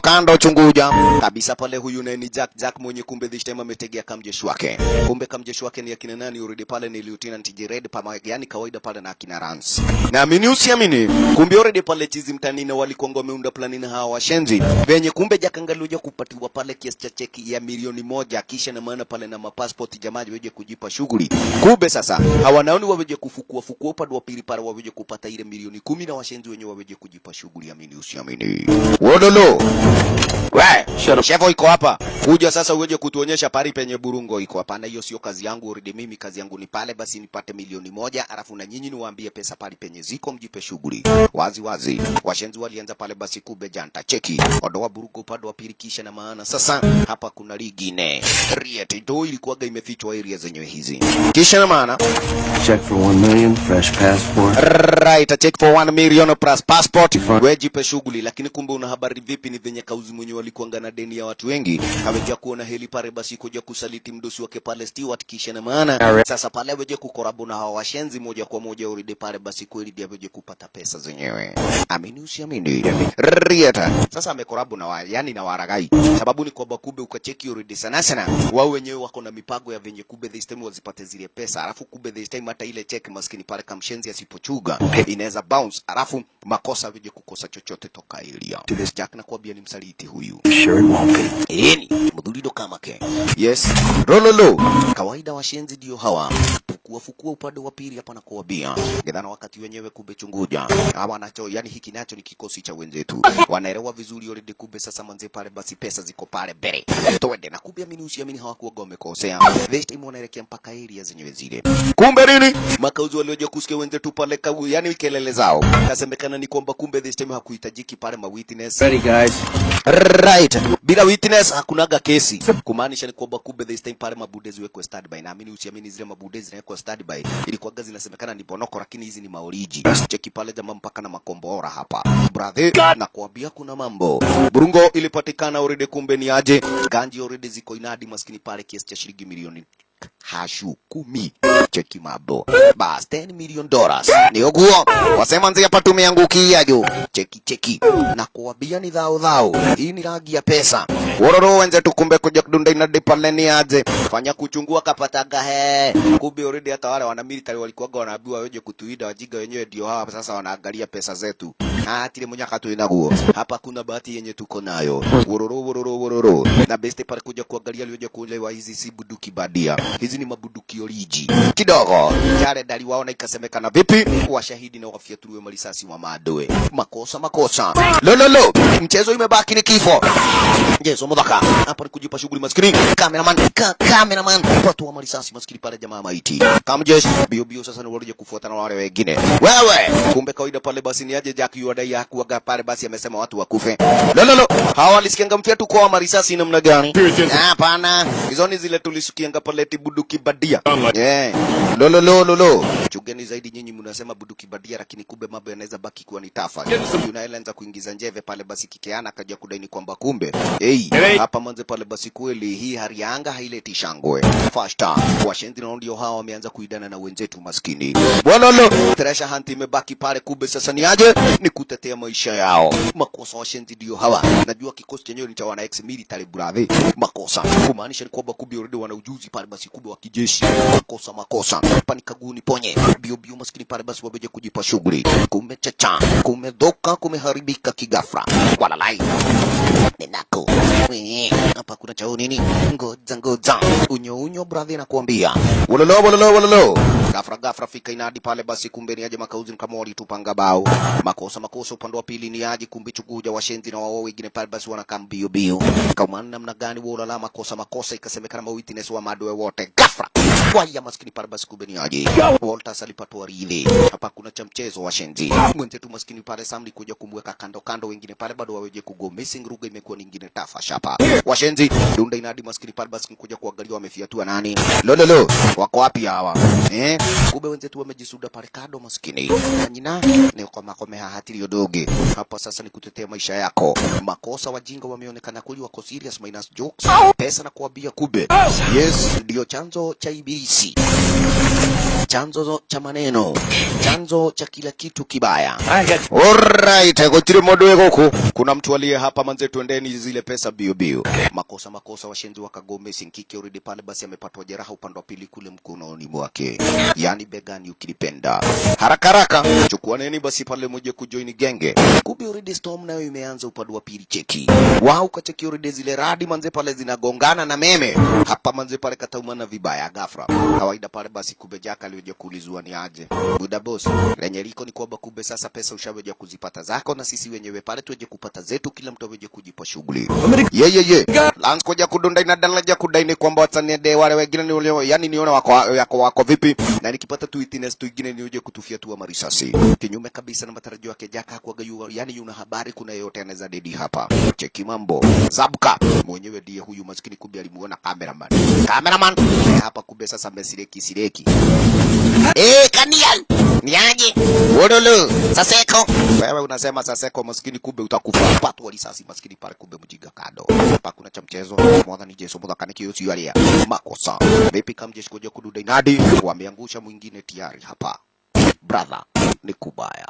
Kando chunguja kabisa pale huyu ni Jack mwenye kumbe this time ametegea kamjeshi wake. Kumbe kamjeshi wake ni akina nani already pale ni Lieutenant Red pamoja yani kawaida pale na akina Rance. Na amini usiamini kumbe already pale chizi mtanini walikuwa wameunda plani na hawa washenzi. Venye kumbe Jack angaluja kupatiwa pale kiasi cha cheki ya milioni 1 kisha na maana pale na mapassport jamaa weje kujipa shughuli. Kumbe sasa hawanaoni waweje kufukua upande wa pili pale waweje kupata ile milioni 10 na washenzi wenyewe waweje kujipa shughuli amini usiamini. Wodolo. Shevo iko hapa. Kuja sasa uweje kutuonyesha pari penye burungo iko hapa na hiyo sio kazi yangu already mimi kazi yangu ni pale basi nipate milioni 1 alafu na nyinyi niwaambie pesa pale penye ziko mjipe shughuli. Wazi. Washenzi walianza pale basi kube janta cheki. Ondoa burugo upande wa pili kisha na maana sasa hapa kuna ligine. Rieti do ilikuwa imefichwa area zenyewe hizi. Kisha na maana check for 1 million fresh passport. Right, a check for 1 million plus passport. Wejipe shughuli lakini kumbe una habari vipi ni venye Kauzi mwenyewe alikuwa na deni ya watu wengi. Kaweja kuona heli pale basi kuja kusaliti mdosi wake pale Stewart kisha na maana sasa pale weje kukorabo na hawa washenzi moja kwa moja uridi pale basi kweli ndio weje kupata pesa zenyewe. Amini usiamini. Rieta. Sasa amekorabo na yani na waragai. Sababu ni kwamba kumbe ukacheki uridi sana. Wao wenyewe wako na mipango ya venye kumbe this time wazipate zile pesa. Alafu kumbe this time hata ile check maskini pale kamshenzi asipochuga inaweza bounce. Alafu makosa weje kukosa chochote toka Elia. Jack na kuambia ni msaliti huyu. Sure it won't be. Eni, mdulido kama ke. Yes. Rololo. Kawaida washenzi ndio hawa. Fukua upande wa pili hapa na kuambia. Gedana wakati wenyewe kumbe chunguja. Hawa nacho yani hiki nacho ni kikosi cha wenzetu. Wanaelewa vizuri already kumbe sasa manze pale basi pesa ziko pale bere. Twende na kumbe amini usiamini hawakuwa wamekosea. This time wanaelekea mpaka area zenyewe zile. Kumbe nini? Makauzi walioje kusikia wenzetu pale yani kelele zao. Kasemekana ni kwamba kumbe this time hakuhitajiki pale ma witness. Ready guys. Right. Bila witness hakunaga kesi. Kumaanisha ni kwamba kumbe this time pale mabudezi wekwe standby. Na amini usiamini zile mabudezi wekwe standby. Ilikuwa gazi inasemekana ni bonoko lakini hizi ni maoriji. Cheki pale jamaa mpaka na makombora hapa. Brother na kuambia kuna mambo. Burungo ilipatikana already kumbe ni aje. Ganji already ziko inadi maskini pale kiasi cha shilingi milioni hashu 10. Cheki mabo. Bas $10 million. Ni oguo. Wasema nzi hapa tumeangukia jo. Cheki. Na kuambia ni dhao. Hii ni rangi ya pesa. Wororo wenze tukumbe kuja kudunda inadi pale ni aje. Fanya kuchungua kapataga he. Kumbe already hata wale wana military walikuwa wanaambiwa weje kutuida wajiga wenyewe ndio hapa sasa wanaangalia pesa zetu. Tile mnyaka tu inaguo. Hapa kuna bahati yenye tuko nayo. Wororo. Na beste pale kuja kuangalia aliyoje kuelewa hizi si buduki badia. Hizi ni mabuduki oriji. Kidogo. Yale dali waona ikasemekana vipi? Washahidi na wafiatuliwe malisasi wa madoe. Makosa. Lolo. Mchezo imebaki ni kifo. Jezo mudaka. Hapa ni kujipa shughuli maskini. Cameraman. Watu wa malisasi maskini pale jamaa maiti. Kamjeshi. Bio sasa ni waruje kufuata na wale wengine. Wewe. Kumbe kawaida pale basi ni aje Jack yuadai hakuaga pale basi amesema watu wakufe. Lolo. Hawa walisikianga mfiatu kwa marisasi namna gani? Hapana. Hizo ni zile tulisikianga pale ati buduki badia. Lolo. Chugeni zaidi nyinyi mnasema buduki badia, lakini kumbe mambo yanaweza baki kuwa ni tafa. Unaanza kuingiza njeve pale basi kikeana akaja kudaini kwamba kumbe hapa manze pale basi kweli hii hali ya anga haileti shangwe. Fasta washenzi na ndio hawa wameanza kuidana na wenzetu maskini. Walolo treasure hunt imebaki pale, kumbe sasa ni aje ni kutetea maisha yao. Makosa washenzi ndio hawa. Najua kikosi chenyewe ni cha wana ex military brave. Makosa kumaanisha ni kwamba kumbe already wana ujuzi pale basi kubwa wa kijeshi. Makosa panikaguni ponye bio maskini pale basi wabeje kujipa shughuli. Kumechacha, kumedhoka, kumeharibika kigafra. Walalai nenako hapa kuna chao nini? Ngoja unyo brother nakuambia. Wololo gafra fika inadi pale basi kumbe ni aje makauzi kama walitupanga bao. Makosa upande wa pili ni aje kumbe chukuja washenzi na wao wengine pale basi wanakaa bio. Kama namna gani wala makosa ikasemekana ma witness wa madoe wote gafra. Kwa ya maskini pale basi kumbe ni aje. Walter salipatwa rile. Hapa kuna cha mchezo washenzi. Mwenzetu maskini pale Samli kuja kumweka kando wengine pale bado waweje kugo missing. Ruga imekuwa nyingine tafa shapa. Washenzi dunda inadi maskini pale basi kuja kuangalia wamefiatua nani. Lolo wako wapi hawa? Kumbe wenzetu wamejisuda pale kado maskini. Nyina ni kwa makome hatili doge. Hapa sasa ni kutetea maisha yako. Makosa wajinga wameonekana kweli wako serious minus jokes. Pesa na kuambia kube. Yes, ndio chanzo cha ibilisi. Chanzo cha maneno. Chanzo cha kila kitu kibaya. Alright, gotire modo egoko. Kuna mtu aliye hapa manze, tuendeni zile pesa bio. Makosa washenzi wakagome sinkike already pale basi amepatwa jeraha upande wa pili kule mkononi mwake. Yani begani ukilipenda. Haraka chukua neni basi pale mmoja kujoin genge. Kumbe already storm nayo imeanza upande wa pili cheki. Wao kacheki already zile radi manze pale zinagongana na meme. Hapa manze pale kataumana vibaya gafra. Kawaida pale basi kumbe Jack aliyoje kuulizwa ni aje. Buda boss, lenye liko ni kwamba kumbe sasa pesa ushaweje kuzipata zako na sisi wenyewe pale tuweje kupata zetu, kila mtu aweje kujipa shughuli. Lance koja kudunda ina dalaja kudaini kwamba watanede wale wengine ni ule yani niona wako vipi na nikipata tu witness tu ingine niuje kutufia tu marisasi. Kinyume kabisa na matarajio yake Jack hakuaga yani yuna habari kuna yote anaweza dedi hapa. Cheki mambo. Zabka mwenyewe ndiye huyu maskini kumbe alimuona cameraman. Hapa kumbe sasa mesireki. Kanial niaje? Wololo Saseko. Wewe unasema Saseko maskini kumbe utakufa. Patwa risasi maskini pale kumbe mjiga kado. Hapa kuna cha mchezo. Mwana ni Jesu mwana kaniki yosi yalia. Makosa. Vipi kama jeshi koja kududa inadi wameangusha mwingine tayari hapa. Brother ni kubaya.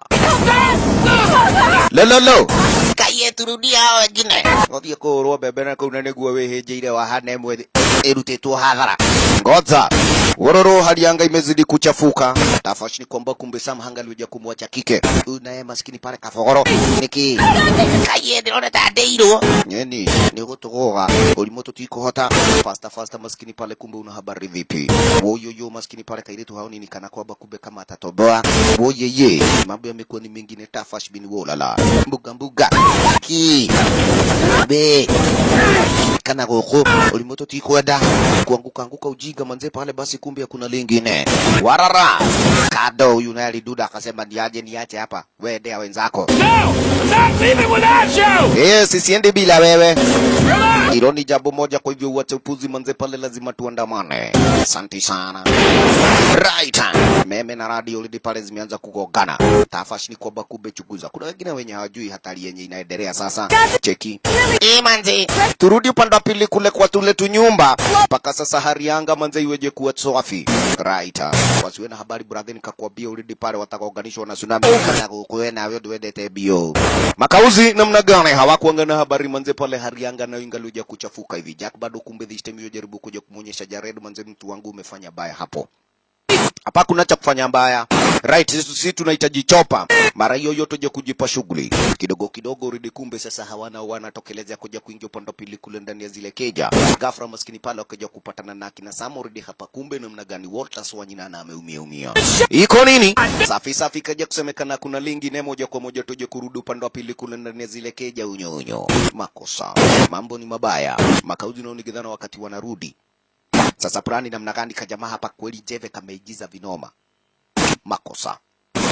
Lolo kaye turudia hao wengine. Ngoja ko robe bena ko unanegua wewe ile wahane mwe erutetwo hadhara. Ngoja wororo hali yanga imezidi kuchafuka. Tafashi ni kwamba kumbe Sam hanga alikuja kumwacha kike. Unaye maskini pale kafogoro. Niki kaye ndona tadeiro. Nyeni ni gotogoga. Olimoto tiko hota. Fasta maskini pale kumbe una habari vipi? Woyoyo maskini pale kairetu hao nini kana kwamba kumbe kama atatoboa. Woyeye mambo yamekuwa ni mengine tafash bin wolala. Mbuga ki be kana goko olimoto tiko ada kuanguka ujiga manze pale basi kumbe kuna lingine. Warara kado huyu naye aliduda akasema niache hapa. Wewe dea wenzako. No! Not leaving without you! Yes, siendi bila wewe. Hilo ni jambo moja, kwa hivyo uache upuzi manze pale lazima tuandamane. Asante sana. Right. Meme na radio lidi pale zimeanza kugongana. Tafashi ni kwamba kumbe chukuza. Kuna wengine wenye hawajui hatari yenye inaendelea sasa. Cheki. Manze, turudi upande wa pili kule kwa tule tu nyumba. Paka sasa harianga manze iweje kuwa safi. Right. Wasiwe na habari brother nikakwambia ulidi pale watakoganishwa na tsunami kana kukwena wewe duende bio. Makauzi namna gani hawakuangana habari manze pale harianga na ingaluja kuchafuka hivi. Jack bado kumbe this time yojaribu kuja kumuonyesha Jared manze mtu wangu umefanya baya hapo. Hapa kuna cha kufanya mbaya. Right, sisi tunahitaji chopa. Mara hiyo yote je kujipa shughuli. Kidogo rudi kumbe sasa hawana wanatokeleza kuja kuingia upande pili kule ndani ya zile keja. Gafra maskini pale wakaja kupatana na kina Samo rudi hapa kumbe namna gani Walter Swanyina na ameumia. Iko nini? Safi kaja kusemekana kuna lingine moja kwa moja tuje kurudi upande wa pili kule ndani ya zile keja unyo. Makosa. Mambo ni mabaya. Makauzi na unigidhana wakati wanarudi. Sasa plani namna gani kajamaa hapa kweli Jeve kameigiza vinoma. Makosa.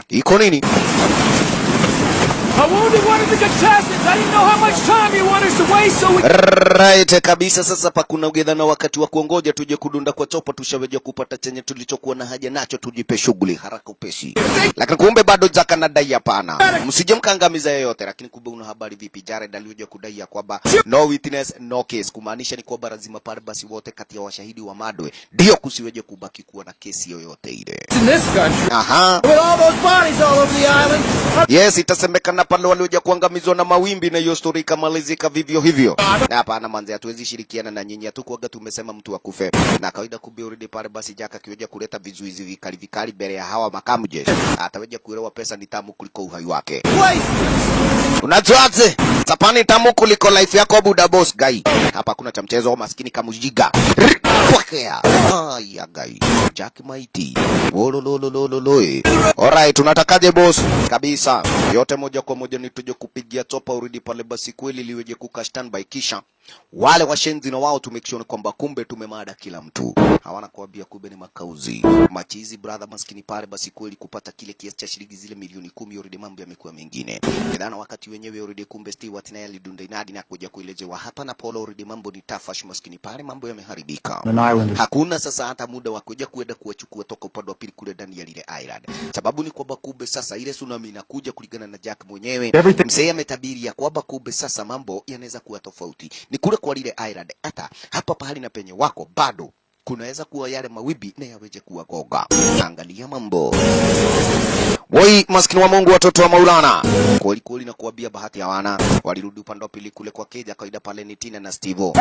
Iko nini? I wounded one of the contestants. I didn't know how much time you want us to waste, so we... Right kabisa. Sasa pa kuna ugedhana wakati wa kuongoja tuje kudunda kwa chopa, tushaweja kupata chenye tulichokuwa na haja nacho, tujipe shughuli haraka upesi. Lakini kumbe bado Jack anadai hapana, msije mkangamiza yoyote. Lakini kumbe una habari vipi? Jared alioja kudai ya kwamba no witness no case, kumaanisha ni kwamba lazima pale basi wote kati ya washahidi wa madwe ndio kusiweje kubaki kuwa na kesi yoyote ile. In this country. Aha. With all those bodies all over the island. Yes, itasemekana pale walioja kuangamizwa na mawimbi na hiyo story ikamalizika vivyo hivyo. Na hapana manzi, hatuwezi shirikiana na nyinyi, hatukuaga tumesema mtu akufe. Na kawaida kumbe already pale basi Jack akiweja kuleta vizuizi vikali mbele ya hawa makamu jeshi, ataweja kuelewa pesa ni tamu kuliko uhai wake. Unajuaje? Sapani tamu kuliko life yako buda boss guy. Hapa kuna cha mchezo, maskini kamujiga. Pokea. Aya guy. Jack mighty. Wolololololoi. Alright, tunatakaje boss? Kabisa. Yote moja kwa moja ni tuje kupigia topa urudi pale basi kweli liweje kuka standby, kisha wale washenzi na wao tumekishona kwamba kumbe tumemada kila mtu. Hawana kuambia kumbe ni makauzi. Machizi brother maskini pale basi kweli kupata kile kiasi cha shilingi zile milioni 10 urudi mambo yamekuwa mengine. Kidana wakati wenyewe urudi kumbe Stewart naye alidunda inadi na kuja kuelezewa hapa na Paulo urudi mambo ni tafash maskini pale mambo yameharibika. Hakuna sasa hata muda wa kuja kuenda kuwachukua toka upande wa pili kule ndani ya lile island. Sababu ni kwamba kumbe sasa ile tsunami inakuja kulingana na Jack mwenyewe. Mzee ametabiri ya kwamba kumbe sasa mambo yanaweza kuwa tofauti. Ni kule kwa lile island, hata hapa pahali na penye wako bado kunaweza kuwa yale mawibi na yaweje kuwa goga. Angalia mambo. Woi maskini wa Mungu, watoto wa Maulana. Kweli na kuambia bahati ya wana. Walirudi upande wa pili kule kwa Keja, kawaida pale ni Tina na Steve.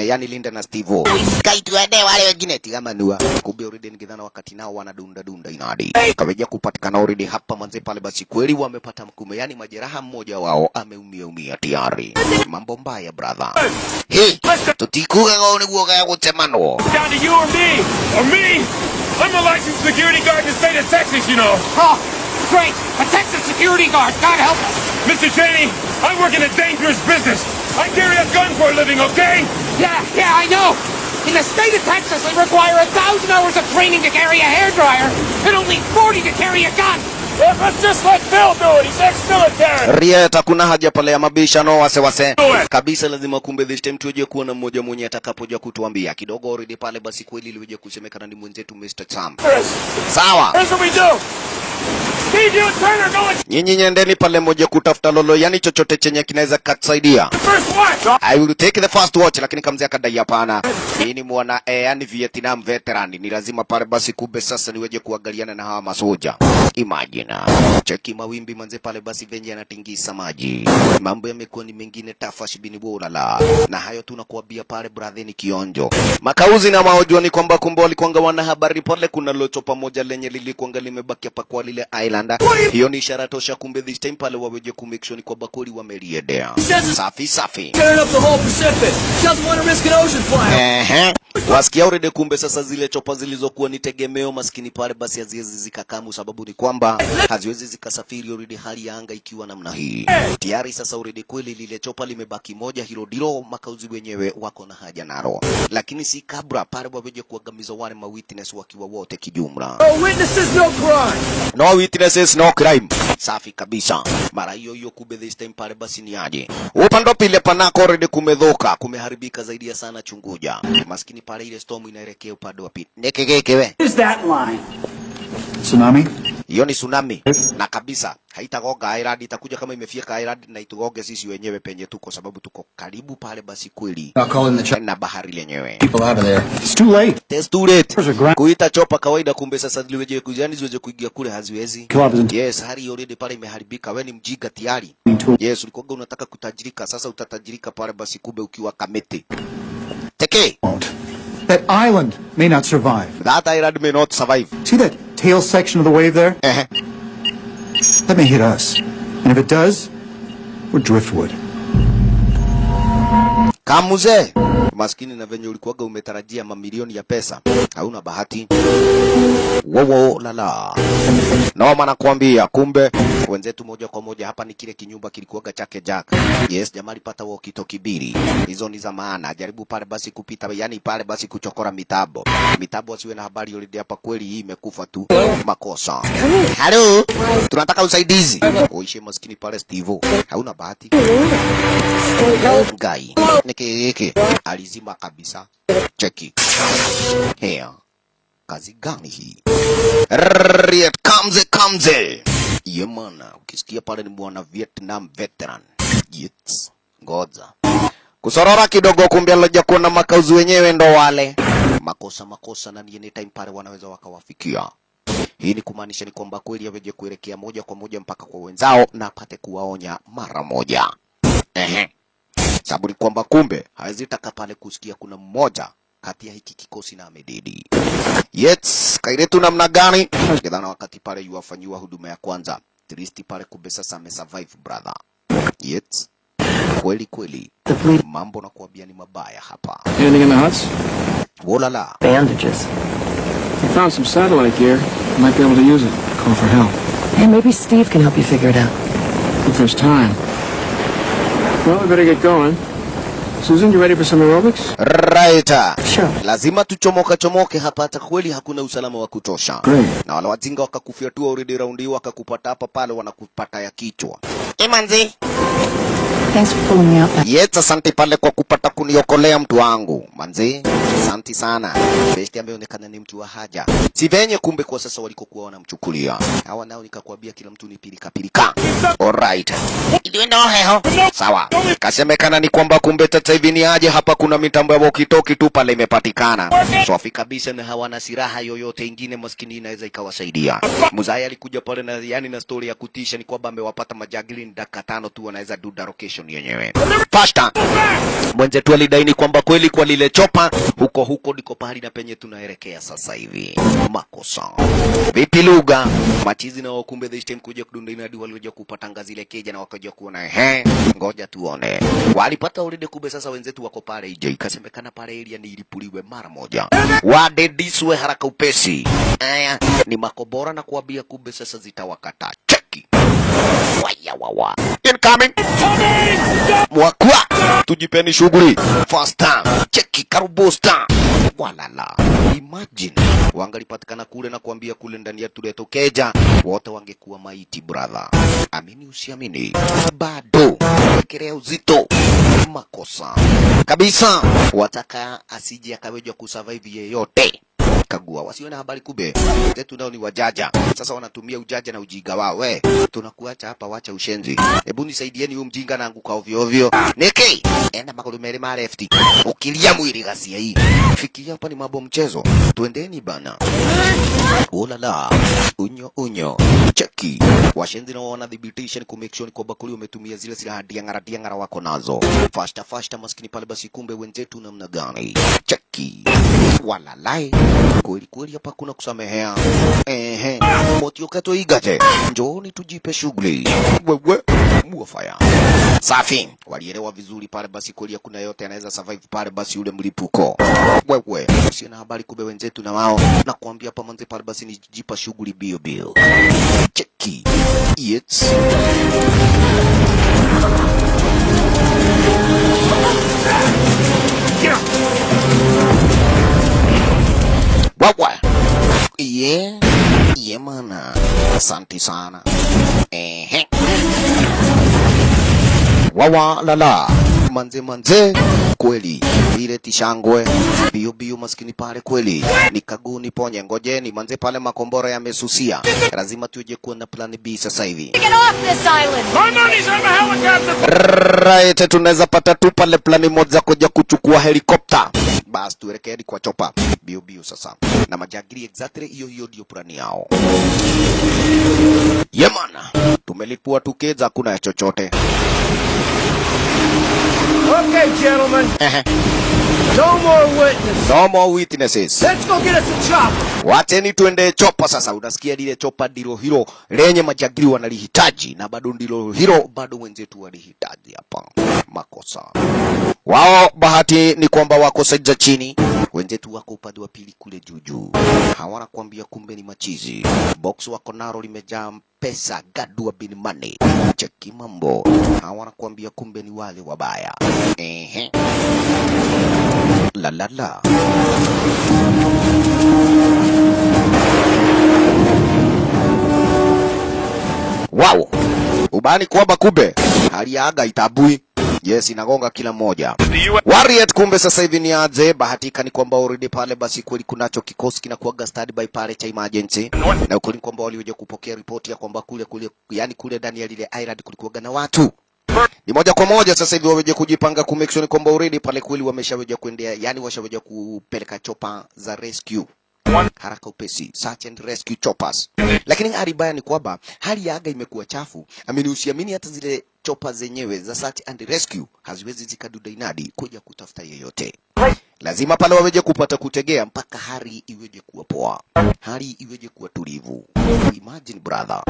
Yani Linda na Steve. Kaitu ende wale wengine tigama nua. Kumbe already nikidhana wakati nao wanadunda inadi. Kaweja kupatikana already hapa manze pale basi kweli wamepata mkume, yani majeraha, mmoja wao ameumia tayari. Mambo mbaya brother. Hey, tutikuga ngone kuoga ya kutemano. Down to you or me. I'm a licensed security guard in the state of Texas, you know. Oh, great. A Texas security guard. God help us. Mr. Cheney, I work in a dangerous business. I carry a gun for a living, okay? Yeah, I know. In the state of Texas, they require 1,000 hours of training to carry a hairdryer and only 40 to carry a gun. Yeah, let's just let Phil do it. He's ex-military. Rieta kuna haja pale ya mabishano wase. Kabisa lazima kumbe this time tuje kuona mmoja mwenye atakapoja kutuambia kidogo already pale basi kweli iliweje kusemekana ni mwenzetu Mr. Sam. Sawa. Here's what we do. Steve, you and Turner go and... Nyinyi nyendeni pale moja kutafuta lolo, yani chochote chenye kinaweza katusaidia. I will take the first watch, lakini kamzia kadai hapana. Hii ni mwana yani Vietnam veteran, ni lazima pale basi kumbe sasa niweje kuangaliana na hawa masoja. Imagine. Cheki mawimbi manze pale basi venye yanatingisa maji. Mambo yamekuwa ni mengine tafash bini bolala. Na hayo tunakuambia pale brother ni kionjo. Makauzi na maojua ni kwamba kumbe walikuanga wana habari pale kuna locho pamoja lenye lilikuanga limebaki hapa kwa lile island. Hiyo ni ishara tosha kumbe this time pale waweje ku make sure ni kwamba kweli wameliedea. Safi. Wasikia urede kumbe sasa zile chopa zilizokuwa ni tegemeo maskini pale basi haziwezi zikakamu, sababu ni kwamba haziwezi zikasafiri urede hali ya anga ikiwa namna hii. Tayari sasa urede kweli lile chopa limebaki moja, hilo ndilo makauzi wenyewe wako na haja naro. Lakini si kabla pale waweje kuangamiza wale ma witness wakiwa wote kijumla. No witnesses, no crime. No witnesses, no crime. Safi kabisa. Mara hiyo kumbe this time pale basi ni aje. Upande pile panako urede kumedhoka, kumeharibika zaidi ya sana chunguja. Maskini pale ile storm inaelekea upande wa pili. Nekegekewe. Is that line? Tsunami? Hiyo ni tsunami. Na kabisa haitagoga Island, itakuja kama imefika Island na itugoge sisi wenyewe penye tuko, sababu tuko karibu pale basi kweli na bahari lenyewe. It's too late. It's too late. Kuita chopa kawaida kumbe sasa ziliweje kujani ziweje kuingia kule haziwezi. Yes, hali already pale imeharibika. Wewe ni mjiga tayari. Yes, ulikuwa unataka kutajirika, sasa utatajirika pale basi kumbe ukiwa kamete. Teke. That island may not survive. That island may not survive. See that tail section of the wave there? That may hit us. And if it does, we're driftwood. Kamuze. Maskini na venye ulikuwaga umetarajia mamilioni ya pesa. Hauna bahati. Wowo lala. Noma nakwambia kumbe Wenzetu moja kwa moja hapa ni kile kinyumba kilikuwaga chake Jack. Yes, jamaa alipata walkie-talkie mbili. Hizo ni za maana. Jaribu pale basi kupita, yani pale basi kuchokora mitabo. Mitabo asiwe na habari already hapa, kweli hii imekufa tu. Makosa. Hello. Tunataka usaidizi. Uishe maskini pale Steve. Hauna bahati. Gai. Niki alizima kabisa. Cheki. Here. Kazi gani hii? Riet Kamze. Yemana, ukisikia pale ni mwana Vietnam veteran. Yes. Ngoja. Kusorora kidogo, kumbe aloja kuona makauzi wenyewe ndo wale. Makosa na ni anytime pale wanaweza wakawafikia. Hii ni kumaanisha ni kwamba kweli yaweje kuelekea moja kwa moja mpaka kwa wenzao na apate kuwaonya mara moja. Sababu ni kwamba kumbe hawezitaka pale kusikia kuna mmoja kati ya hiki kikosi na amedidi. Yes, kairetu namna gani? Kidhana wakati pale yuwafanyiwa huduma ya kwanza. Tristi pale kumbe sasa amesurvive brother. Yes. Kweli. Mambo na kuambia ni mabaya hapa. Anything in the huts? Wolala. Bandages. I found some satellite gear. You might be able to use it. Call for help. Hey, maybe Steve can help you figure it out. If there's time. Well, we better get going. Susan, you ready for some aerobics? Right. Sure. Lazima tuchomoke hapa, hata kweli hakuna usalama wa kutosha. Great. Na wale wajinga wakakufia tu already raundi wakakupata hapa pale wanakupata ya kichwa. Manzi. Thanks for pulling me out. Yes, asante pale kwa kupata kuniokolea mtu wangu. Manzi, asante sana. Besti ambaye onekana ni mtu wa haja. Si venye kumbe kwa sasa walikokuwa wanamchukulia. Hawa nao nikakwambia kila mtu ni pilika. Alright. Iliwenda heho. Sawa. Kasemekana ni kwamba kumbe tata hivi ni aje hapa kuna mitambo ya walkie-talkie tu pale imepatikana. Safi kabisa na hawana silaha yoyote ingine maskini inaweza ikawasaidia. Muzaya alikuja pale na yani na story ya kutisha ni kwamba amewapata majagili ni dakika 5 tu wanaweza duda location yenyewe. Pasta. Mwenzetu alidaini kwamba kweli kwa lile chopa huko ndiko pahali na penye tunaelekea sasa hivi. Makosa. Vipi lugha? Machizi na wakumbe this time kuja kudunda inadi walioja kupata ngazi ile keja na wakaja kuona ngoja tuone. Walipata already kumbe sasa wenzetu wako pale ije. Ikasemekana pale area ni ilipuliwe mara moja. Wadediswe haraka upesi. Aya, ni makobora na kuambia kumbe sasa zitawakata. Cheki. Wawa. Incoming. Mwakwa. Tujipeni shughuli. Faster. Cheki karubusta. Walala. Imagine. Wangalipatikana kule na kuambia kule ndani ya tuleto keja. Wote wangekuwa maiti brother. Amini usiamini. Bado. Wekelea uzito. Makosa. Kabisa. Wataka asije akaweja kusurvive yeyote. Kagua wasiwe na habari kube. Zetu nao ni wajaja. Sasa wanatumia ujaja na ujiga wao. We, tunakuacha hapa, wacha ushenzi. Hebu nisaidieni huyu mjinga na anguka ovyo. Niki, enda makolumere ma lefty. Ukilia mwili ghasia hii. Fikiria hapa ni mambo mchezo. Tuendeni bana. Olala. Unyo. Cheki. Washenzi na wanadhibitisha ni kumake sure kwa bakuli umetumia zile silaha diangara wako nazo. Fasta maskini pale basi kumbe wenzetu namna gani. Cheki. Walalai. Kweli hapa kuna kusamehea. Motio kato igate. Njooni tujipe shughuli. Wewe muofaya. Safi. Walielewa vizuri pale basi kweli kuna yote anaweza survive pale basi ule mlipuko. Wewe sina habari kumbe wenzetu na wao na kuambia hapa manze pale basi ni jipa shughuli bio. Cheki. Yes. Wawa. Yeah mana. Asante sana. Wawa lala. Manze kweli ile tishangwe bio maskini pale kweli nikaguni ponye ngojeni manze pale makombora yamesusia lazima tuje kuwa na plan B sasa hivi. Right, tunaweza pata tu pale plani moja kuja kuchukua helikopta basi tuelekee kwa chopa bio sasa na majagiri exactly hiyo ndio plani yao. Yemana tumelipua tukeza kuna chochote. Okay, gentlemen. No more witnesses. Let's go get us a chopper. Wateni tuende chopa sasa. Unasikia lile chopa ndilo hilo lenye majagiri wanalihitaji na bado ndilo hilo bado wenzetu walihitaji hapa. Makosa. Wao bahati ni kwamba wako side za chini, wenzetu wako upande wa pili kule juu. Hawana kuambia kumbe ni machizi. Box wako naro limejaa pesa, gadua bin money. Cheki mambo. Hawana kuambia kumbe ni wale wabaya. La la la. Wow. Ubani kwamba kumbe hali ya anga itabui. Yes, inagonga kila mmoja. Warrior kumbe sasa hivi ni aje, bahatika ni kwamba already pale basi kweli kunacho kikosi kinakuaga standby pale cha emergency. Na ukweli kwamba walioje kupokea ripoti ya kwamba kule yani kule ndani ya lile island kulikuwa na watu. Ni moja kwa moja sasa hivi waweje kujipanga ku make sure kwamba already pale kweli wameshaweja kuendea, yani washaweja kupeleka chopa za rescue. Haraka upesi, search and rescue choppers. Lakini haribaya ni kwamba hali ya anga imekuwa chafu. Amini usiamini hata zile chopa zenyewe za search and rescue haziwezi zikaduda inadi kuja kutafuta yeyote. Lazima pale waweje kupata kutegea mpaka hali iweje kuwa poa. Hali iweje kuwa tulivu. Imagine brother.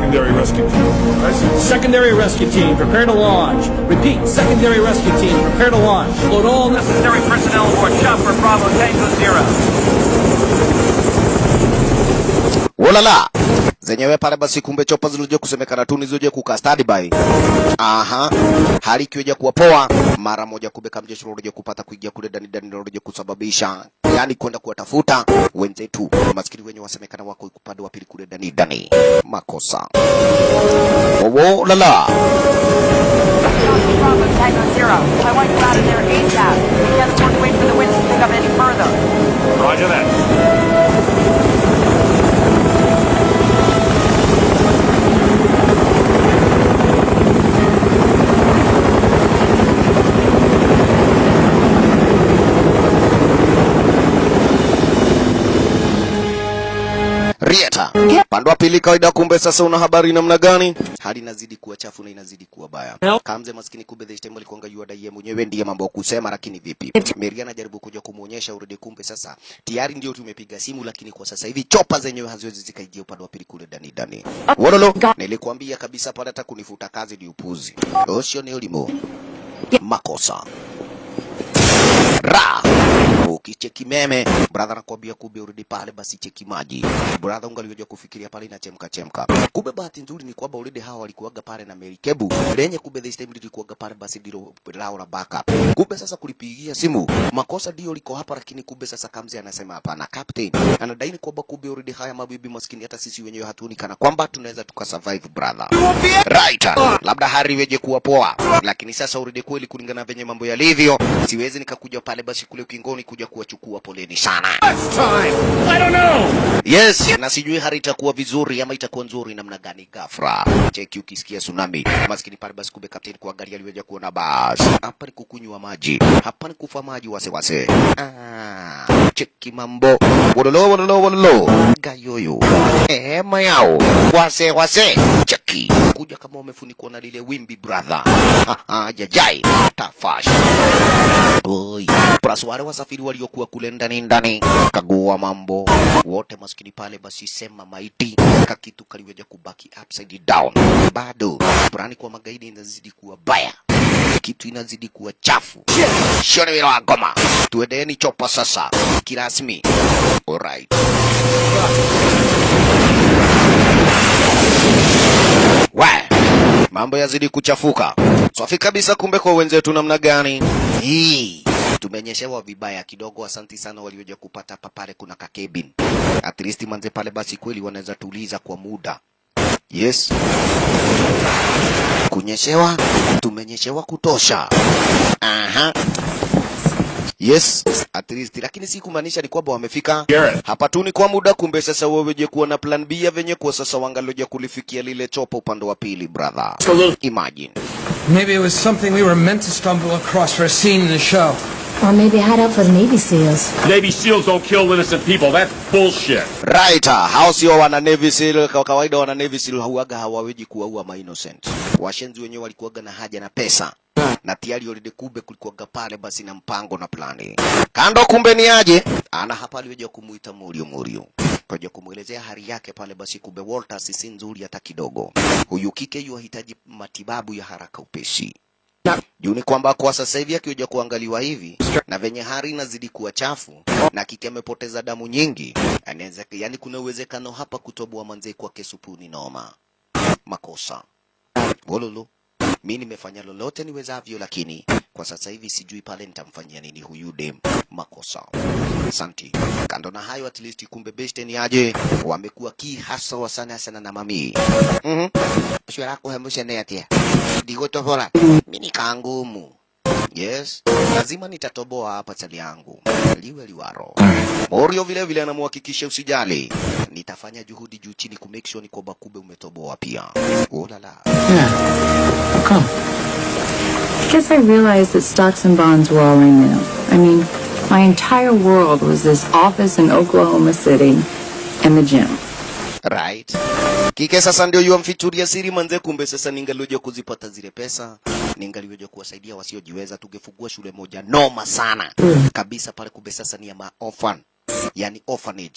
Secondary rescue team, prepare to launch. Repeat, secondary rescue team, prepare to launch. Load all necessary personnel aboard chopper Bravo Tango 0. Walala. Zenyewe pale basi kumbe chopa zilizoje kusemekana tu nizoje kuka standby. Hali kiweja kuwa poa, mara moja kubeka mjeshi roje kupata kuingia kule ndani roje kusababisha, yani kwenda kuwatafuta wenzetu maskini wenye wasemekana wako upande wa pili kule ndani. Makosa. Owo lala. Bravo Tango 0. I want you out of there ASAP. We can't afford to wait for the winds to pick up any further. Roger that. Rieta. Pandwa pili kawaida kumbe sasa una habari namna gani? Hali inazidi kuwa chafu na inazidi kuwa baya. Kamze maskini kumbe the time alikuanga yuada yeye mwenyewe ndiye mambo kusema, lakini vipi? Meriana anajaribu kuja kumuonyesha urudi kumbe sasa. Tayari ndio tumepiga simu, lakini kwa sasa hivi chopa zenyewe haziwezi zikaingia upande wa pili kule ndani. Wololo, nilikwambia kabisa pale hata kunifuta kazi ni upuzi. Osho ni ulimo. Makosa. Ra. Ukicheki meme, brother nakwambia kumbe urudi pale basi cheki maji. Brother ungalioje kufikiria pale inachemka. Kumbe bahati nzuri ni kwamba urudi hawa walikuaga pale na merikebu. Lenye kumbe this time lilikuaga pale basi ndilo lao la backup. Kumbe sasa kulipigia simu. Makosa ndio liko hapa, lakini kumbe sasa Kamzi anasema hapana captain. Anadai kwamba kumbe urudi haya mabibi maskini hata sisi wenyewe hatuoni kana kwamba tunaweza tukasurvive brother. Right. Labda hari weje kuwa poa. Lakini sasa urudi kweli kulingana na venye mambo yalivyo. Siwezi nikakuja pale basi kule ukingoni kuja kuwachukua, poleni sana. I don't know. Yes, na sijui hari itakuwa vizuri ama itakuwa nzuri namna gani ghafla. Cheki ukisikia tsunami. Maskini pale basi kumbe captain kuangalia aliweja kuona basi. Hapa ni kukunywa maji. Hapa ni kufa maji wase. Cheki mambo. Wololo. Gayoyo. Mayao. Wase. Cheki. Kuja kama umefunikwa na lile wimbi brother. Jajai. Tafash. Oi. Plus wale wasafiri waliokuwa kule ndani. Kagua mambo. Wote maskini pale basi sema maiti. Kakitu kaliweja kubaki upside down. Bado. Prani kwa magaidi inazidi kuwa baya. Kitu inazidi kuwa chafu. Shone wila wagoma. Tuendeni chopa sasa. Kirasmi. Alright. Mambo yazidi kuchafuka. Swafi kabisa kumbe kwa wenzetu namna gani? Tumenyeshewa vibaya kidogo, asanti sana walioja kupata papale kuna kakebin. At least manze pale basi kweli wanaweza tuliza kwa muda. Yes. Kunyeshewa, tumenyeshewa kutosha. Yes, at least, lakini si kumaanisha ni kwamba wamefika hapa tu ni kwa muda. Kumbe sasa weweje kuwa na plan B ya venye kwa sasa wangaloja kulifikia lile chopa upande wa pili brother. Imagine. Maybe it was something we were meant to stumble across for a scene in the show. Or maybe a hideout for the Navy SEALs. Navy SEALs don't kill innocent people. That's bullshit. Right. Hao sio wana Navy SEAL. Kwa kawaida wana Navy SEAL huaga hawaweji kuwaua ma innocent. Washenzi wenyewe walikuwaga na haja na pesa. Na tayari already kumbe kulikuwaga pale basi na mpango na plani. Kando kumbe ni aje? Ana hapa aliweja kumuita Murio. Kaja kumuelezea hali yake pale basi kumbe Walter si nzuri hata kidogo. Huyu kike yuhitaji matibabu ya haraka upesi. Juu ni kwamba kwa sasa hivi akija kuangaliwa hivi na venye hali inazidi kuwa chafu na kike amepoteza damu nyingi, anaweza yani kuna uwezekano hapa kutoboa manze kwa kesupuni noma. Makosa. Bololo. Mimi nimefanya lolote niwezavyo, lakini kwa sasa hivi sijui pale nitamfanyia nini huyu dem. Makosa. Asante. Kando na hayo, at least kumbe beste ni aje wamekuwa hasa wasana sana na mami. Shwara yako hembusha ne atia. Digo tofora. Mimi kangumu. Yes, lazima nitatoboa hapa chali yangu. Liwe liwaro. Morio vile vile anamuhakikisha usijali. Nitafanya juhudi juu chini ku make sure ni kwamba kumbe umetoboa pia. Oh la la. Yeah. Come. I guess I realized that stocks and bonds were all I knew. I mean, my entire world was this office in Oklahoma City and the gym. Right. Kike sasa ndio yuwa mfichuria siri manze, kumbe sasa ningalioja kuzipata zile pesa, ningalioja kuwasaidia wasiojiweza, tungefungua shule moja noma sana kabisa pale, kumbe sasa ni ya orphan, yani orphanage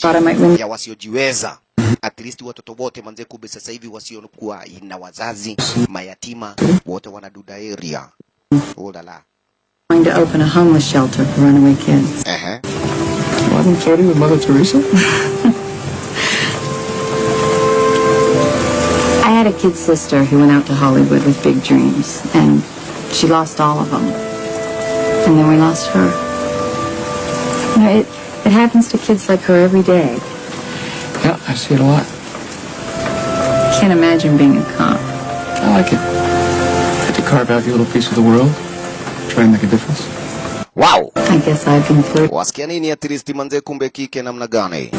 ya wasiojiweza. At least watoto wote manze, kumbe sasa hivi wasiokuwa na wazazi, mayatima wote wanaduda area. Oh la la. Going to open a homeless shelter for runaway kids. Wasn't flirting with Mother Teresa? I had a kid sister who went out to Hollywood with big dreams, and she lost all of them. And then we lost her. You know, it happens to kids like her every day. Yeah, I see it a lot. Can't imagine being a cop. I like it. Get to carve out your little piece of the world. Try and make a difference. Wow. I guess I've been flirting. Wasikia nini at least manze, kumbe kike namna gani?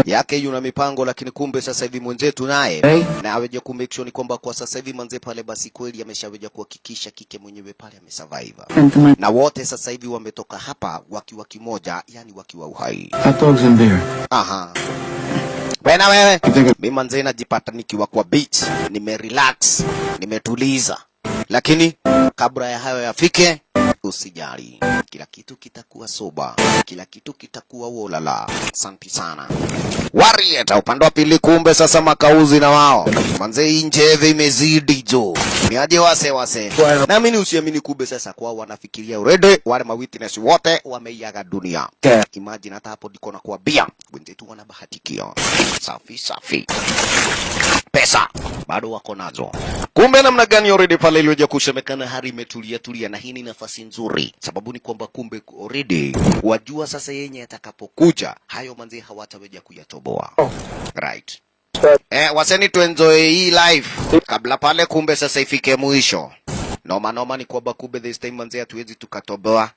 Yake yuna mipango, lakini kumbe sasa hivi mwenzetu naye na aweje ku make sure ni kwamba kwa sasa hivi manze pale basi kweli ameshaweja kuhakikisha kike mwenyewe pale amesurvive. Na wote sasa hivi wametoka hapa wakiwa kimoja, yani wakiwa uhai. Hot dogs and beer. Aha. Bwana wewe, mimi manze najipata nikiwa kwa beach, nimerelax, nimetuliza. Lakini kabla ya hayo yafike, usijali, kila kitu kitakuwa soba, kila kitu kitakuwa wolala. Asante sana. Warieta upande wa pili, kumbe sasa makauzi na wao manze injeve imezidi jo. Ni aje wase. Na mimi usiamini, kumbe sasa kwa wanafikiria already wale mawitness wote wameiaga dunia. Imagine hata hapo ndiko na kuambia wenzetu wanabahatikia. Safi. Pesa bado wako nazo. Kumbe namna gani already pale iliyoja kusemekana hali imetulia, na hii ni nafasi nzuri. Sababu ni kwamba kumbe already wajua sasa yenye atakapokuja hayo manzi hawataweja kuyatoboa. Right. Waseni tuenjoy hii life kabla pale kumbe sasa ifike mwisho. Noma ni kwamba kumbe this time manzi hatuwezi tukatoboa.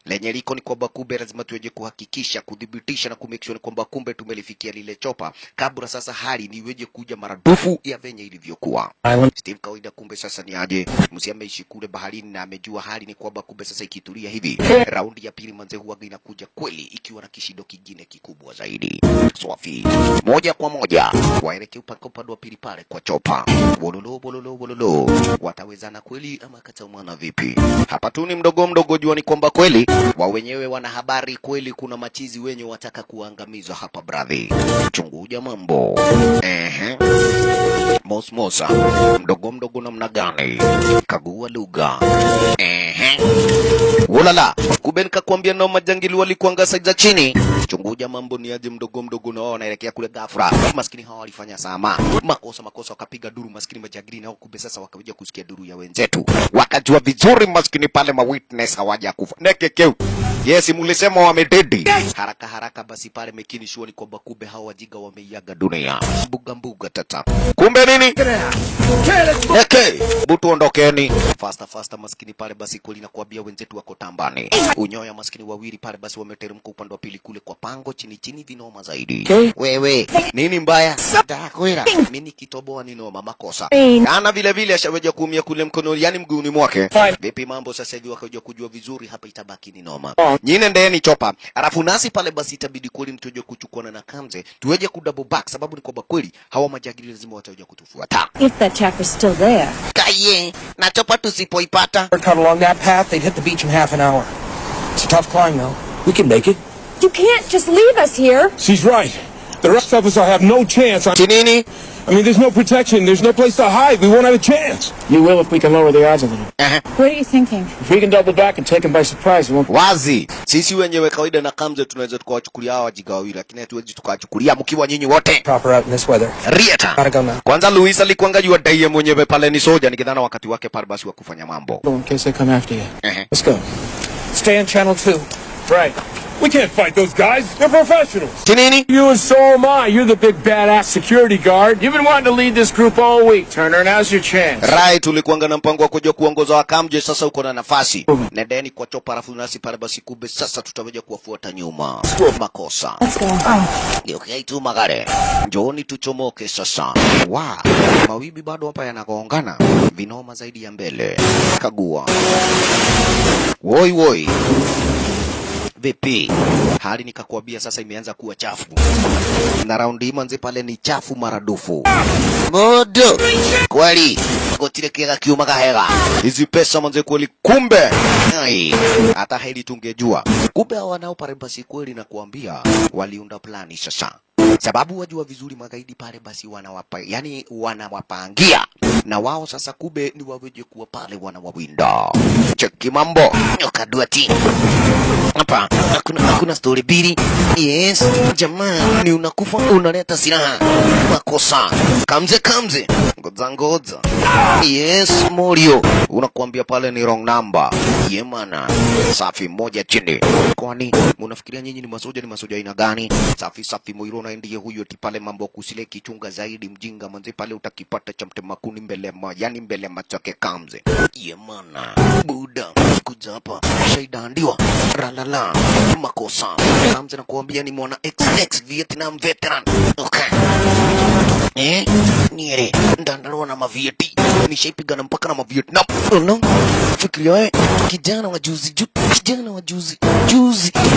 Lenye liko ni kwamba kumbe lazima tuweje kuhakikisha, kudhibitisha na kumake sure kwamba kumbe tumelifikia lile chopa kabla sasa hali niweje kuja maradufu ya venye ilivyokuwa. Steve kawaida kumbe sasa ni aje, msiameishi kule baharini na amejua hali ni kwamba kumbe sasa ikitulia hivi raundi ya pili manze huaga inakuja kweli ikiwa na kishindo kingine kikubwa zaidi. Swafi moja kwa moja waelekea upande wa pili pale kwa chopa. Bololo watawezana kweli ama kataumana vipi? Hapa tu ni mdogo jua ni kwamba kweli wa wenyewe wana habari kweli, kuna machizi wenye wataka kuangamizwa hapa brother. Chunguja mambo. Mosmosa mdogo namna gani? Kagua lugha. Ulala, kumbe nikakwambia nao majangili walikuanga saiza chini. Chunguja mambo ni aje mdogo na wao wanaelekea kule ghafla. Maskini hawa walifanya sama. Makosa wakapiga duru maskini majangili nao kumbe sasa wakaja kusikia duru ya wenzetu. Wakajua vizuri maskini pale ma witness hawaja kufa. Nekekeu. Yes, mulisema wamededi. Haraka basi pale mekini shuoni kwamba kumbe hawa wajiga wameiaga dunia. Mbuga tata. Kumbe nini? Butu ondokeni. Fasta maskini pale basi kweli na kuambia wenzetu wako tambani. Unyoya maskini wawili pale basi wameteremka upande wa pili kule kwa pango chini vinoma zaidi. Wewe, nini mbaya? Dakwira. Mimi kitoboa ni noma makosa. Kana vile ashaweja kuumia kule mkono yani mguuni mwake. Vipi mambo sasa hivi wakaja kujua vizuri hapa itabaki ni noma. Nyine ndeni chopa. Alafu nasi pale basi itabidi kweli mtoje kuchukua na Kamze. Tuweje ku double back sababu ni kwamba kweli hawa majagili lazima wataje kutufuata. If that chopper's still there. Kaye, na chopa tusipoipata. Cut along that path, they'd hit the beach in half an hour. It's a tough climb though. We can make it. You can't just leave us here. She's right. The rest of us will have no chance. Chinini, I mean, there's no protection. There's no place to hide. We won't have a chance. You will if we can lower the odds a little. What are you thinking? If we can double back and take them by surprise, we won't... Wazi. Sisi wenyewe kawaida na Kamze tunaweza tukawachukulia hawa wajiga wawili, lakini hatuwezi tukawachukulia mkiwa nyinyi wote. Proper out in this weather. Rieta. Gotta go now. Kwanza Luis alikuanga jua dai mwenyewe pale ni soja, nikidhana wakati wake pale basi wa kufanya mambo. In case they come after you. Let's go. Stay on channel 2. Right. We can't fight those guys. They're professionals. Chinini? You and so am I. You're the big badass security guard. You've been wanting to lead this group all week, Turner. Now's your chance. Right, ulikuanga na mpango wa kuja kuongoza wa Kamje, sasa uko na nafasi. Nendeni kwa chopa rafu nasi pale basi kumbe sasa tutaweja kuwafuata nyuma. Makosa. Let's go. Okay, tu magare. Njooni tuchomoke sasa. Mawimbi bado hapa yanagongana. Vinoma zaidi ya mbele. Kagua. Woi. Vipi? Hali nikakwambia sasa imeanza kuwa chafu. Na raundi hii manze pale ni chafu maradufu. Modo. Kweli. Gotile kiega kiuma kahega. Hizi pesa manze kweli kumbe. Ai. Hata heli tungejua. Kumbe hao wanao pale basi kweli na kuambia waliunda plani sasa. Sababu wajua vizuri magaidi pale basi wanawapangia. Na wao sasa kube ni waweje kuwa pale wanawawinda. Cheki mambo. Nyokaduati. Hapa, hakuna story bili. Yes, jamani unakufa unaleta silaha. Makosa. Kamze. Ngoza. Yes, Morio. Unakuambia pale ni wrong number. Yemana. Safi moja chini. Kwani mnafikiria nyinyi ni masoja aina gani? Safi Moiro na ndiye huyo tipale mambo kusile kichunga zaidi mjinga manze pale utakipata cha mtemakuni mbele mbele machoke Kamze. Yemana. Buda. Kuja hapa. Shaidandiwa. Ralala. Makosa. Kamze na kuambia ni mwana XX Vietnam veteran. Okay. Niere. Ndandarua na mavieti. Nishaipigana mpaka na mavietnam. No. Fikiria kijana wa juzi.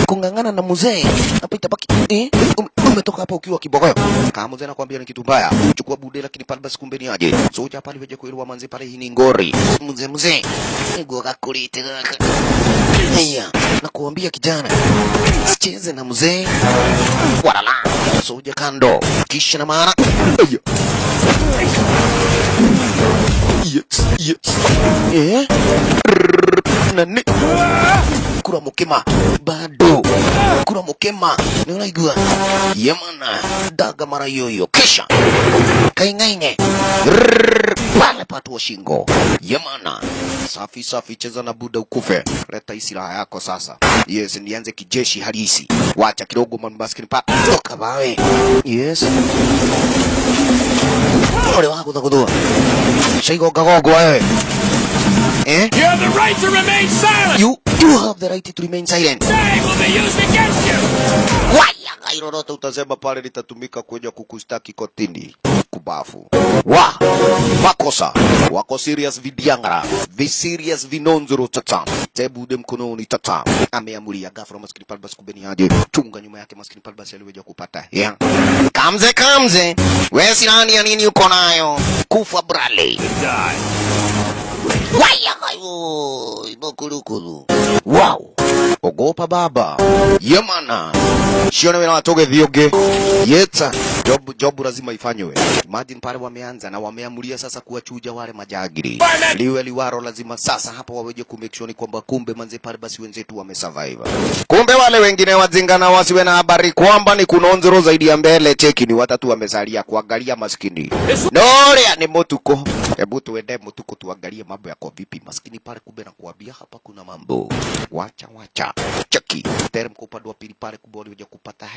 Kungangana na mzee. Hapa itabaki. Umetoka hapa ukiwa kibogoyo. Kama mzee anakuambia ni kitu mbaya. Chukua bude lakini pale basi kumbe ni aje. Soja pale weje kuelewa manze pale hii ni ngori. Mzee. Ngoga kulite. Haya, nakuambia kijana. Sicheze na mzee. Walala. Soja kando. Kisha na mara. Yes. Nani? Kura mukema. Bado. Kura mukema. Ni unaigua. Yemana. Daga mara yoyo. Kisha. Kaingaine. Pale patu wa shingo. Yemana. Safi cheza na buda ukufe. Leta silaha yako sasa. Yes, nianze kijeshi halisi. Wacha kidogo maskini pa. Toka bawe. Yes. Ole wako takodoa. Shaigo gagogo wewe. You have the right to remain silent. You have the right to remain silent. Say will be used against you. Waya kairorota utasema pale litatumika kuja kukustaki kotini. Kubafu. Makosa. Wako serious vidiangara. Serious vinonzuru tata. Tebude mkononi tata. Ameamulia ghafla maskini palbas kubeni haje. Chunga nyuma yake maskini palbas aliweja kupata. Kamze. Wewe silani ya nini uko nayo? Kufa brale. Waya kayo. Ibokulu. Wow. Ogopa baba. Yemana. Shiona wena watoge dhioge. Yeta. Jobu lazima ifanywe. Imagine pale wameanza na wameamulia sasa kuwachuja wale majagiri. Liwe liwaro lazima sasa hapa waweje kumake sure kwamba kumbe manze pale basi wenzetu wamesurvive. Kumbe wale wengine wazingana wasiwe na habari kwamba ni kunonzero zaidi ya mbele cheki ni watatu wamezalia kuangalia maskini. Noria ni motuko. Hebu tuende motuko tuangalie mambo yako vipi maskini pale kumbe na kuambia hapa kuna mambo. Wacha. Cheki. Teremko upande wa pili pale kumbe waliweje kupata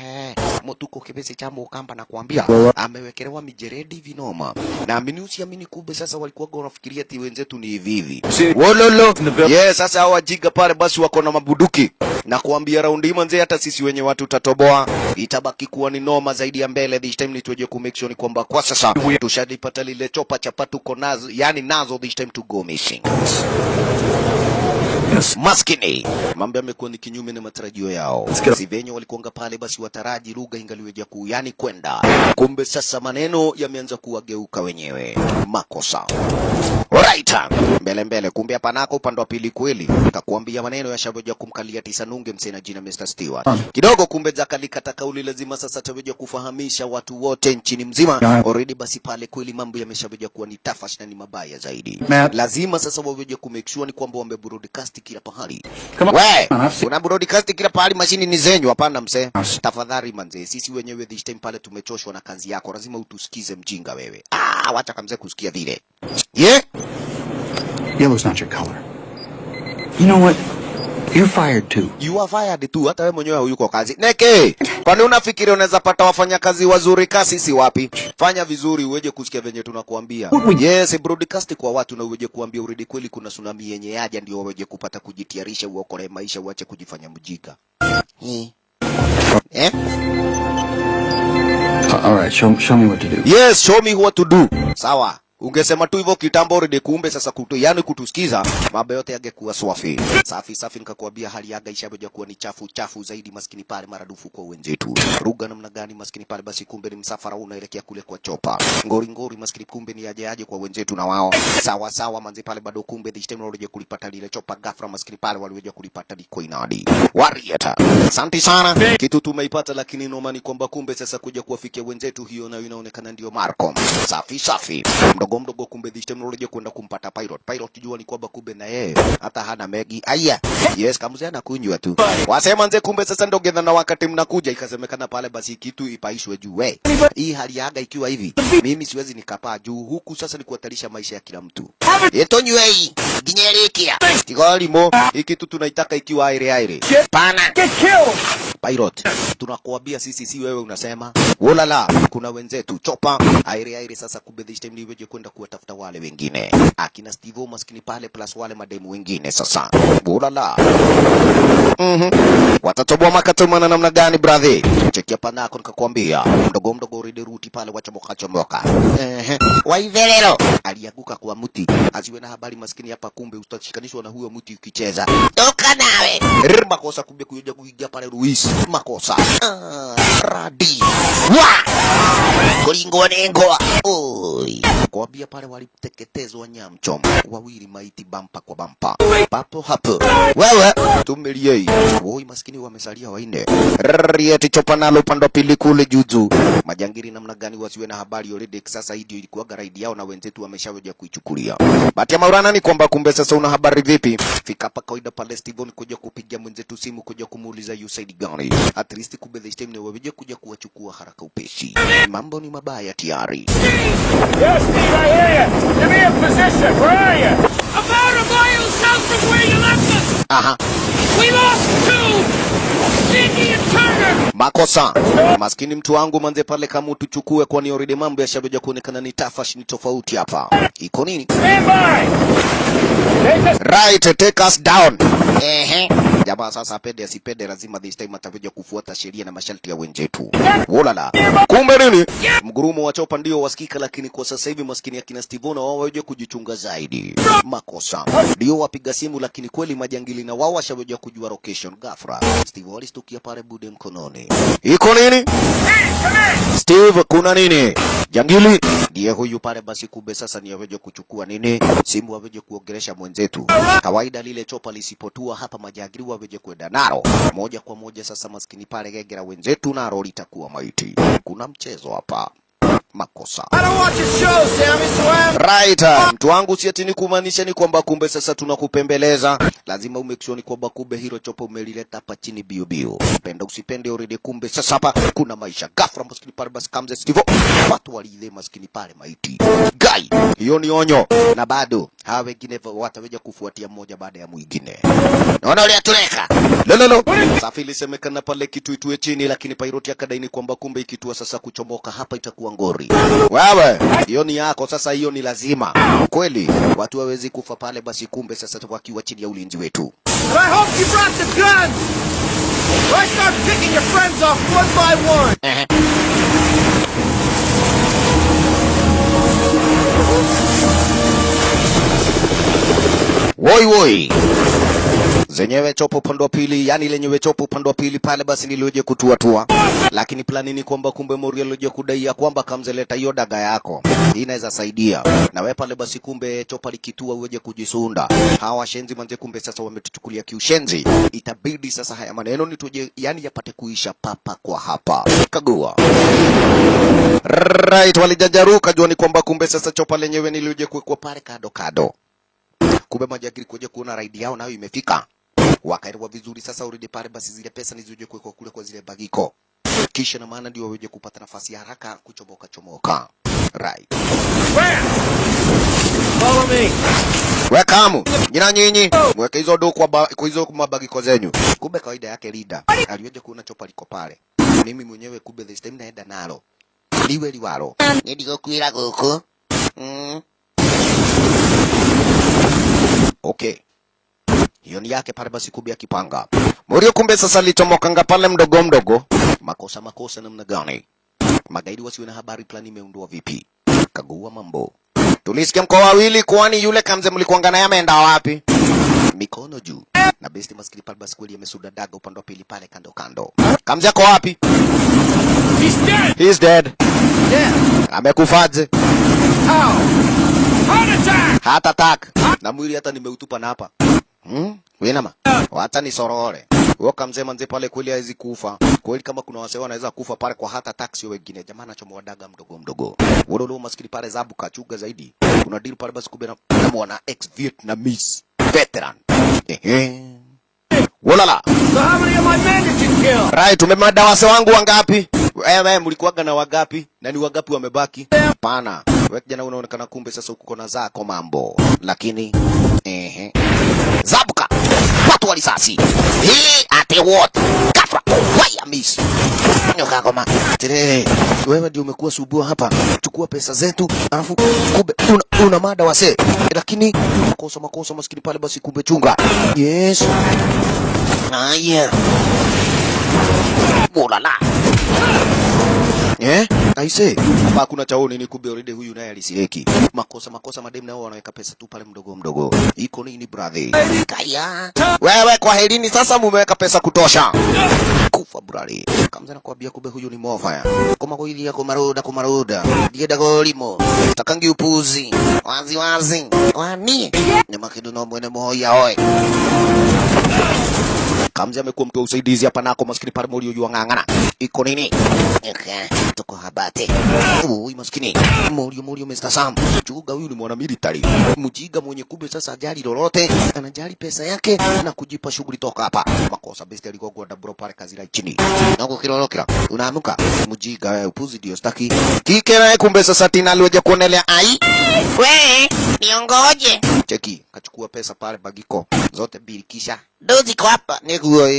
motuko kibesi cha mukamba na kuambia amewekelewa mijeredi vinoma. Na amini kumbe sasa walikuwa wanafikiria ati wenzetu ni hivi. Wololo. Yes, sasa hawa jiga pale basi wako na mabuduki. Na kuambia raundi manze hata sisi wenye watu tatoboa. Itabaki kuwa ni noma zaidi ya mbele. This time nituje ku make sure kwamba kwa sasa tushadipata lile chopa chapatu konazo, yani nazo this time to go missing. Maskini mambo yamekuwa ni kinyume na matarajio yao. Sivenye walikuanga pale basi wataraji lugha ingaliweja yani kwenda. Kumbe sasa maneno yameanza kuwageuka wenyewe. Makosa. Alright. mbele. Kumbe hapa nako upande wa pili kweli kakuambia maneno ya shaboja kumkalia tisa nunge msena jina Mr. Stewart kidogo. Kumbe zakalikata kauli, lazima sasa taweja kufahamisha watu wote nchini mzima already. Basi pale kweli mambo yameshaboja kuwa ni tafash na ni mabaya zaidi. Lazima sasa waweje kumake sure ni kwamba wame broadcast kila pahali. We una broadcast kila pahali, mashini ni zenyu. Hapana mse, tafadhali manze, sisi wenyewe this time pale tumechoshwa na kazi yako, lazima utusikize mjinga wewe. Wacha kamze kusikia vile. Yellow's not your color. You know what? You're fired too. You are fired too. Hata wewe mwenyewe huyuko kazi. Neke, kwani unafikiri unaweza pata wafanyakazi wazuri kasi si wapi? Fanya vizuri uweje kusikia venye tunakuambia. Yes, broadcast kwa watu na uweje kuambia uridi kweli kuna tsunami yenye yaja ndio waweje kupata kujitiarisha uokoe maisha, uache kujifanya mjinga. All right, show me what to do. Yes, show me what to do. Sawa. Ungesema tu hivyo kitambo already, kumbe sasa yani kutusikiza mambo yote yangekuwa swafi. Safi nikakwambia hali yaga ishaboja kuwa ni chafu zaidi maskini pale maradufu kwa wenzetu. Ruga namna gani maskini pale, basi kumbe ni msafara unaelekea kule kwa chopa. Ngori maskini kumbe ni aje kwa wenzetu na wao. Sawa manzi pale bado kumbe this time wale kulipata lile chopa ghafla maskini pale waliweza kulipata liko inadi. Warieta. Asante sana. Kitu tumeipata, lakini nomani kwamba kumbe sasa kuja kuwafikia wenzetu hiyo na inaonekana ndio Marco. Safi. Mdogo kumbe this time unaje kwenda kumpata Pilot jua ni kwamba kumbe na yeye hata hana megi. Aya. Yes, kamzee anakunywa tu. Wasema nze kumbe sasa ndio gedha na wakati mnakuja ikasemekana pale basi kitu ipaishwe juu. Hii hali yaga ikiwa hivi mimi siwezi nikapaa juu huku sasa ni kuhatarisha maisha ya kila mtu. Etonywe hii ginyelikia. Tigalimo hii kitu tunaitaka ikiwa aire. Pana. Pilot, tunakuambia sisi si wewe unasema. Wolala, kuna wenzetu chopa aire sasa kumbe this time ni weje kwenda kuwatafuta wale wengine. Akina Steve maskini pale plus wale mademu wengine sasa. Wolala. Watatoboa makatomana namna gani brother? Chekia panako nikakwambia. Mdogo ridi ruti pale wachomoka. Waivelelo alianguka kwa mti. Asiwe na habari maskini hapa kumbe utashikanishwa na huyo mti ukicheza. Toka nawe. Makosa kumbe kuja kuingia pale Ruiz. Makosa. Radi. Kulingo nengoa. Oi. Kwambia pale waliteketezwa nyamchoma. Wawili maiti bampa kwa bampa. Papo hapo. Wewe tumeliei. Oi maskini wamesalia waine. Rieti chopa nalo upande wa pili kule juju. Majangiri namna gani wasiwe na habari already sasa hii ndio ilikuwa garaidi yao na wenzetu wameshaweja kuichukulia. Bahati ya maurana ni kwamba kumbe sasa una habari vipi? Fika hapa kawaida pale Steven kuja kupigia mwenzetu simu kuja kumuuliza you said gani. At least kumbe this time ni waweje kuja kuwachukua haraka upesi. Mambo ni mabaya tayari. Yes, Steve, I hear you. Give me a position. Where are you? About a mile south from where you left us. We lost two. Dicky and Turner. Makosa. Maskini mtu wangu manze pale kama utuchukue kwani already mambo ya shabeja kuonekana ni tafash ni tofauti hapa. Iko nini? Stand by. Right, take us down. Jamaa sasa apende asipende lazima this time atakuja kufuata sheria na masharti ya wenzetu. Wolala. Kumbe nini? Mgurumo wa chopa ndio wasikika, lakini kwa sasa hivi maskini akina Stevona wao waje kujichunga zaidi. Makosa. Ndio wapiga simu, lakini kweli majangili na wao washaweja kujua location ghafla. Steve alistukia pale bude mkononi. Iko nini? Steve, kuna nini? Jangili ndiye huyu pale basi kumbe sasa ni aweje kuchukua nini? Simu aweje kuongelesha mwenzetu. Kawaida lile chopa lisipotua hapa majangili waweje kwenda naro. Moja kwa moja sasa maskini pale gegera wenzetu naro litakuwa maiti. Kuna mchezo hapa. Makosa. Right, mtu wangu si ati ni kumaanisha ni kwamba kumbe sasa tunakupembeleza. Lazima umekishoni kwamba kumbe hilo chopa umelileta hapa chini bio. Penda usipende already kumbe sasa hapa kuna maisha. Ghafla maskini pale basi kamze Steve. Watu walile maskini pale maiti. Guy, hiyo ni onyo. Na bado hawa wengine wataweja kufuatia mmoja baada ya mwingine. Naona ule atuleka. Lolo. Safi lisemekana pale kitu itue chini, lakini Pilot akadaini kwamba kumbe ikitua sasa kuchomoka hapa itakuwa ngori. Wewe, hiyo ni yako sasa, hiyo ni lazima. Kweli, watu hawezi kufa pale basi kumbe sasa wakiwa chini ya ulinzi wetu. I hope you brought the gun. I start picking your friends off one by one. Woi. zenyewe chopo upande wa pili, yani lenyewe chopo upande wa pili pale basi nilioje kutua. Lakini plani ni kwamba kumbe Muriel alioje kudai ya kwamba kamzeleta hiyo daga yako. Hii inaweza saidia. Na wewe pale basi kumbe chopa likitua uweje kujisunda. Hawa shenzi manze kumbe sasa wametuchukulia kiushenzi. Itabidi sasa haya maneno nituje yani yapate kuisha papa kwa hapa. Kagua. Right, walijajaruka jua ni kwamba kumbe sasa chopa lenyewe nilioje kuwekwa pale kado. Kumbe majagiri kuja kuona raidi yao nayo imefika. Wakaelewa vizuri sasa already pale basi zile pesa nizuje kuwekwa kule kwa zile bagiko. Kisha na maana ndio waje kupata nafasi ya haraka kuchomoka. Right. Follow me. Wekamu. Jina nyinyi. Mweke hizo do kwa hizo mabagiko zenyu. Kumbe kawaida yake leader. Aliweje kuona chopa liko pale. Mimi mwenyewe kumbe this time naenda nalo. Liwe liwalo. Ndio kuira goko. Okay. Hiyo ni yake pale basi kumbe akipanga. Morio kumbe sasa litomokanga pale mdogo. Makosa namna gani? Magaidi wasiwe na habari plani imeundwa vipi? Kagua mambo. Tulisikia mko wawili kwani yule kamze mlikuanga naye ameenda wapi? Mikono juu. Na besti maskini pale basi kweli amesuda daga upande wa pili pale kando. Kamze ako wapi? He's dead. Yeah. Amekufaje? How? Heart attack. Na mwili hata nimeutupa na hapa. Wenama. Wacha ni sorore. Wewe kamze manze pale kweli haizi kufa. Kweli kama kuna wasee wanaweza kufa pale kwa heart attack sio wengine. Jamaa anachomoa daga mdogo. Wolo maskini pale zabu kachuga zaidi. Kuna deal pale basi kumbe na mwana ex Vietnamese veteran. Wolala. So how many of my men did you kill? Right, umemada wase wangu wangapi? Wewe mlikuwaga na wagapi? Na ni wagapi wamebaki? Hapana. Wewe kijana unaonekana kumbe sasa uko na zako mambo. Lakini zabuka. Watu walisasi. Ate what? Katwa. Waya miss. Nyoka kama. Tere. Wewe ndio umekuwa subua hapa. Chukua pesa zetu. Alafu kumbe una mada wase. Lakini makosa maskini pale basi kumbe chunga. Yes. Yeah. Bolala. Aise, hapa kuna chaoni ni kumbe already huyu naye alisireki. Makosa madem nao wanaweka pesa tu pale mdogo. Iko nini brother? Kaya. Wewe kwa helini sasa mumeweka pesa kutosha. Kufa brother. Kamza na kuambia kumbe huyu ni mofa. Koma kwa ili yako maroda. Dieda golimo. Takangi upuzi. Wazi. Wani? Ni makidu no mwene moya oi. Kamza amekuwa mtu wa usaidizi hapa nako maskini pale Morio yu ngangana. Iko nini? Tuko habate. Maskini. Morio Mr. Sam. Chuga huyu ni mwana military. Mjiga mwenye kumbe sasa ajali lolote. Anajali pesa yake na kujipa shughuli toka hapa. Makosa besti alikuwa kwa dabro pale kazi la chini. Nako kilolokira. Unaamuka. Mjiga upuzi ndio staki. Kikera kumbe sasa tina aliweje kuonelea ai. We, niongoje. Cheki, kachukua pesa pale bagiko. Zote mbili kisha. Dozi kwa hapa. Niguo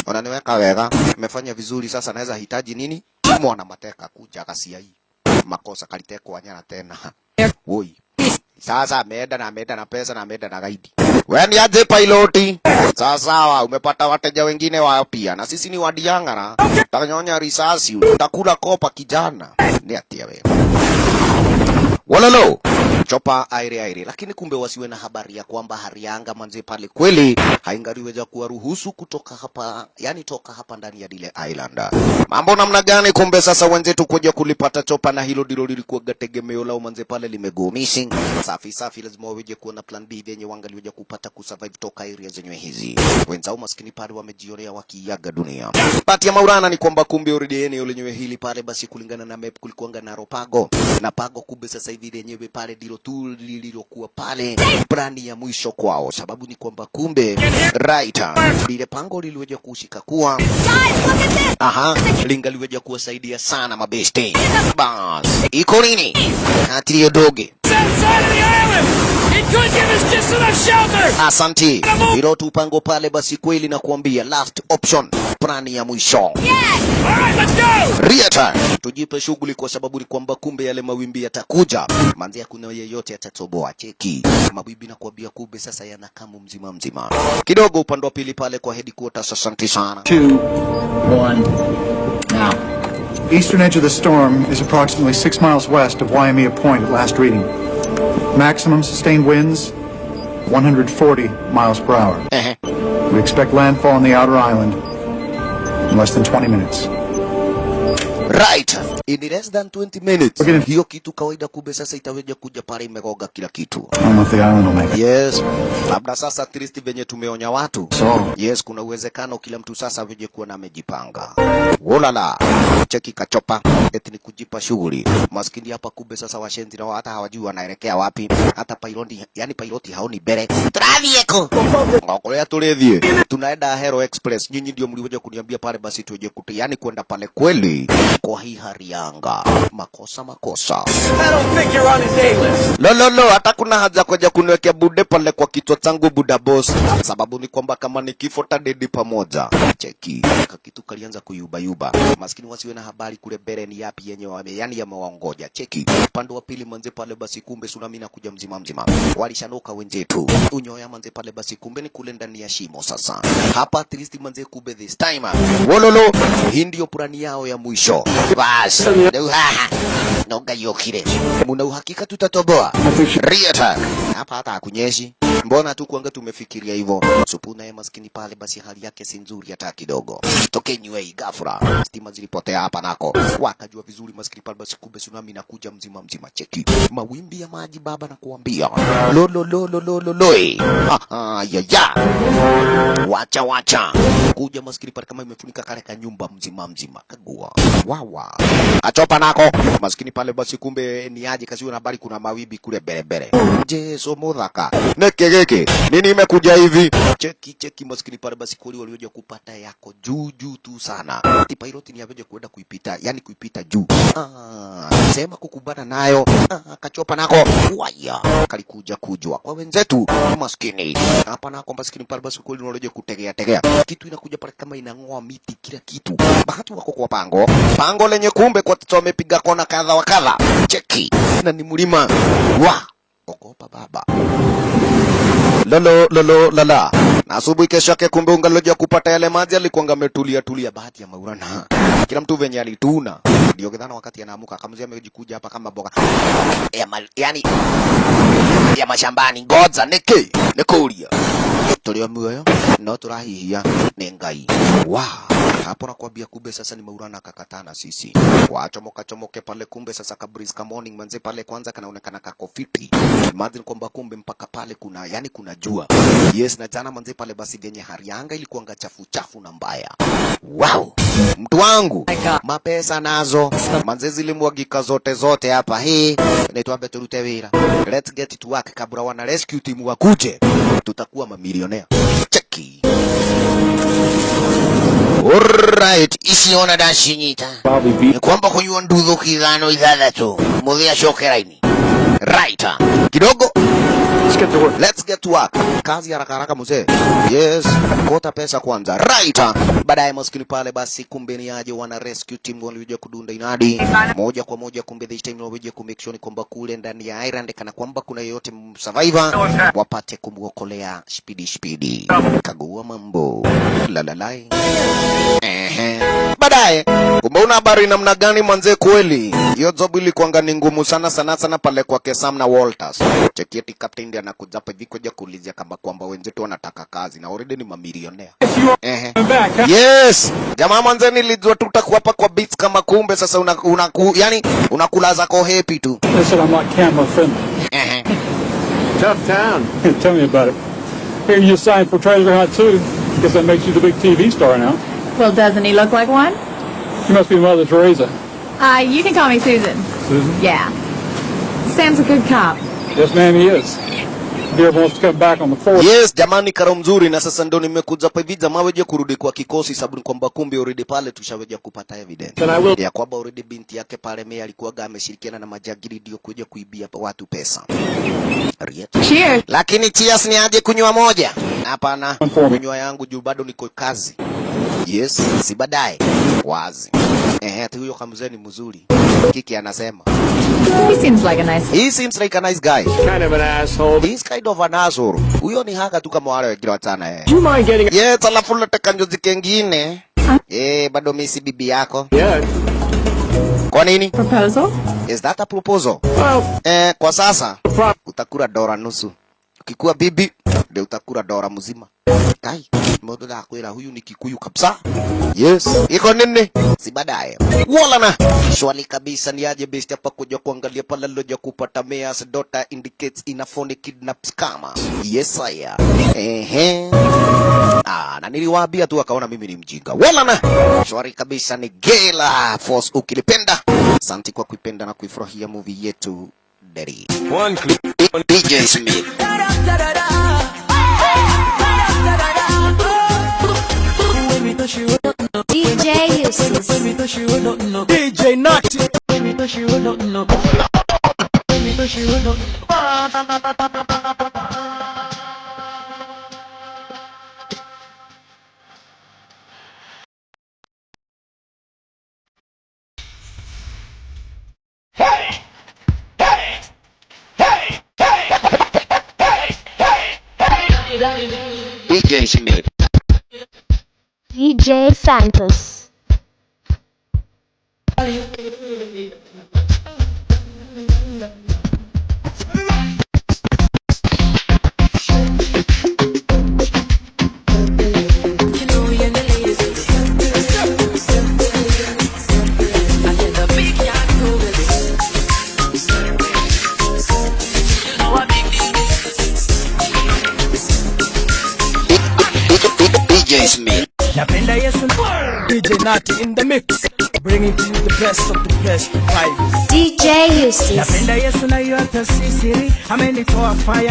unaniweka wega. Nimefanya vizuri sasa naweza hitaji nini? Mwana mateka kuja kasia hii. Makosa kaliteko wanyana tena. Woi. Sasa ameenda na pesa na ameenda na gaidi. Wewe ni aje piloti? Sasa umepata wateja wengine wao pia. Na sisi ni wadiangara. Tanyonya risasi, utakula kopa kijana. Ni atia wewe. Walalo. Chopa aire. Lakini kumbe wasiwe na habari ya kwamba Harianga manze pale kweli haingaliweza kuwaruhusu kutoka hapa, yani toka hapa ndani ya Dile Island. Mambo namna gani kumbe sasa wenzetu kuja kulipata chopa na hilo ndilo lilikuwa tegemeo lao manze pale limego missing. Safi lazima waje kuona plan B yenye wangaliweza kupata kusurvive toka area zenyewe hizi. Wenzao maskini pale wamejionea wakiaga dunia. Pati ya Maurana ni kwamba kumbe already eneo lenyewe hili pale basi kulingana na map kulikuanga na Ropago. Na Pago kumbe sasa hivi lenyewe pale ndilo tu lililokuwa pale brandi ya mwisho kwao. Sababu ni kwamba kumbe lile pango liliweja kushika kuwa lingaliweja kuwasaidia sana mabeste. Bas, iko nini? Hatiliyo doge. Asante. Hilo tu pango pale basi kweli na kuambia last option. Plani ya mwisho. Riata. Tujipe shughuli kwa sababu ni kwamba kumbe yale mawimbi yatakuja. Manzi kuna yeyote atatoboa cheki. Mawimbi na kuambia kumbe sasa yanakamu mzima. Kidogo upande wa pili pale kwa headquarters asante sana. 2, 1, now. Eastern edge of the storm is approximately 6 miles west of Waimea Point at last reading. Maximum sustained winds, 140 miles per hour. We We expect landfall on the outer island in less than 20 minutes. Right. In less than 20 minutes. Hiyo kitu kawaida kumbe sasa itaweza kuja pale imegoga kila kitu. Yes. Labda sasa at least venye tumeonya watu. Yes, kuna uwezekano kila mtu sasa veje kuwa na amejipanga. Wolala. Cheki kachopa. Eti ni kujipa shughuli. Maskini hapa kumbe sasa washenzi na hata hawajui wanaelekea wapi. Hata piloti, yani piloti haoni bere. Travieko. Ngokolea tulethie. Tunaenda Hero Express. Nyinyi ndio mliweza kuniambia pale basi tuje yani kwenda pale kweli. Kwa hii harianga. Makosa. I don't think you're on his A-list. Lo, hata kuna haja kuja kuniwekea bude pale kwa kichwa changu buda boss. Sababu ni kwamba kama ni kifo tadedi pamoja. Cheki. Kitu kalianza kuyuba. Maskini wasiwe na habari kule mbele ni yapi yenye yani yamewaongoja. Cheki. Upande wa pili manze pale basi kumbe tsunami na kuja mzima. Walishanoka wenzetu. Unyoya manze pale basi kumbe ni kule ndani ya shimo sasa. Hapa at least manze kumbe this time. Wololo. Hii ndio plani yao ya mwisho. Bas. Noga yokire. Muna uhakika tutatoboa. Riata. Hapa hata hakunyeshi. Mbona tu kuanga tumefikiria hivyo. Supuna ya maskini pale basi hali yake si nzuri hata kidogo. Tokenywe gafura. Stima zilipotea hapa nako. Wakajua vizuri maskini pale basi kumbe tsunami inakuja mzima. Cheki. Mawimbi ya maji baba na kuambia. Loi. Ya. Wacha. Kuja maskini pale kama imefunika kale ka nyumba mzima. Kagua. Wawa. Kachopa nako. Maskini pale basi kumbe ni aje kasiwe na habari kuna mawimbi kule bere. Jesu muthaka. Nekegeke. Nini imekuja hivi? Cheki maskini pale basi kuli walioje kupata yako juu tu sana. Pilot ni aveje kuenda kuipita, yani kuipita juu. Sema kukubana nayo. Kachopa nako. Waya. Kalikuja kujwa kwa wenzetu maskini. Hapa nako maskini pale basi kuli walioje kutegea. Kitu inakuja pale kama inangoa miti kila kitu. Bahati wako kwa pango lenye kumbe kwa tito wamepiga kona kadha wa kadha. Cheki. Na ni mlima. Ogopa baba. Lala. Na asubuhi kesho yake kumbe ungaloja kupata yale maji alikuwa ametulia bahati ya Maulana. Kila mtu venye alituna. Ndio kidhana wakati anaamuka akamzia amejikuja hapa kama boga. Yani ya mashambani ngoza nekulia. Tulio mwoyo no turahihia nengai. Hapo nakwambia kumbe sasa ni Maulana kakatana sisi. Wachomoke pale kumbe sasa kabriska morning manze pale kwanza kanaonekana kako fiti. Imagine kwamba kumbe mpaka pale kuna jua. Yes, na jana manze pale basi genye harianga ilikuanga chafu na mbaya. Wow. Mtu wangu. Mapesa nazo. Manze zilimwagika zote hapa. Naitwa turute wira. Let's get it to work kabla wana rescue team wakuje. Tutakuwa mamilionea. Cheki. Alright, isiona dashinyita. Kwamba kunywa ndudhu kidhano idhadatu. Muthia shokeraini. Right. Kidogo. Let's get to work. Kazi haraka mzee. Yes, kota pesa kwanza. Right. Baadaye maskini pale basi kumbe ni aje wana rescue team walioje kudunda inadi. Moja kwa moja kumbe this time walioje ku make sure kwamba kule ndani ya island kana kwamba kuna yote survivor wapate kumuokolea speedy. Kagua mambo. Lalalai. Baadaye kumbe una habari namna gani manze kweli. Hiyo job ilikuwa ni ngumu sana pale kwa Kesam na Walters. Chekieti captain ndiye anakuja hapa hivi kuja kuulizia kama kwamba wenzetu wanataka kazi na already ni mamilionea. Yes, jamaa manze nilijua tutakuwa hapa kwa beats kama kumbe sasa yani unakula zako happy tu. Listen, I'm not camera friendly. Tough town. Tell me about it. Here you signed for Treasure Hunt too. Guess that makes you the big TV star now. Well, doesn't he look like one? You must be Mother Teresa. You can call me Susan. Susan? Yeah. Sam's a good cop. Yes, ma'am, he is. He ever wants to come back on the force. Yes, jamani karo mzuri na sasa ndo nimekuja hapa hivi jamaa weje kurudi kwa kikosi sababu kwamba kumbe already pale tushaweja kupata evidence. Ya kwamba already binti yake pale Mei alikuwa ameshirikiana na majagiri ndio kuja kuibia watu pesa. Cheers. Lakini cheers ni aje kunywa moja? Hapana. Kunywa yangu juu bado niko kazi. Yes, si baadaye. Wazi. Hata huyo kamzee ni mzuri. Kiki anasema. He seems like a nice guy. Kind of an asshole. He's kind of an asshole. Huyo ni haka tu kama wale wengine watana Do you mind getting... Yes, alafu nataka njozi kengine. Bado mimi si bibi yako. Yeah. Kwa nini? Proposal? Is that a proposal? Well, kwa sasa utakula $1 nusu. Ukikuwa bibi ndio utakula dola mzima. Kai, modo la kwela huyu ni Kikuyu kabisa. Yes, iko nini? Si baadaye. Wala na swali kabisa ni aje best hapa kuja kuangalia pala loja kupata Mayor's daughter indicates in a phone kidnap scammer. Yes aya. Na niliwaambia tu akaona mimi ni mjinga. Wala na swali kabisa ni Gela Force ukilipenda. Asante kwa kuipenda na kuifurahia movie yetu Daddy. One clip on DJ Smith. DJ Useless. DJ Naughty. DJ Smith. DJ Santos. DJ Smith. Napenda Yesu. DJ Naughty in the mix, bringing to you the best of the best vibes. DJ Useless. Napenda Yesu na yote sisiri, amenitoa fire.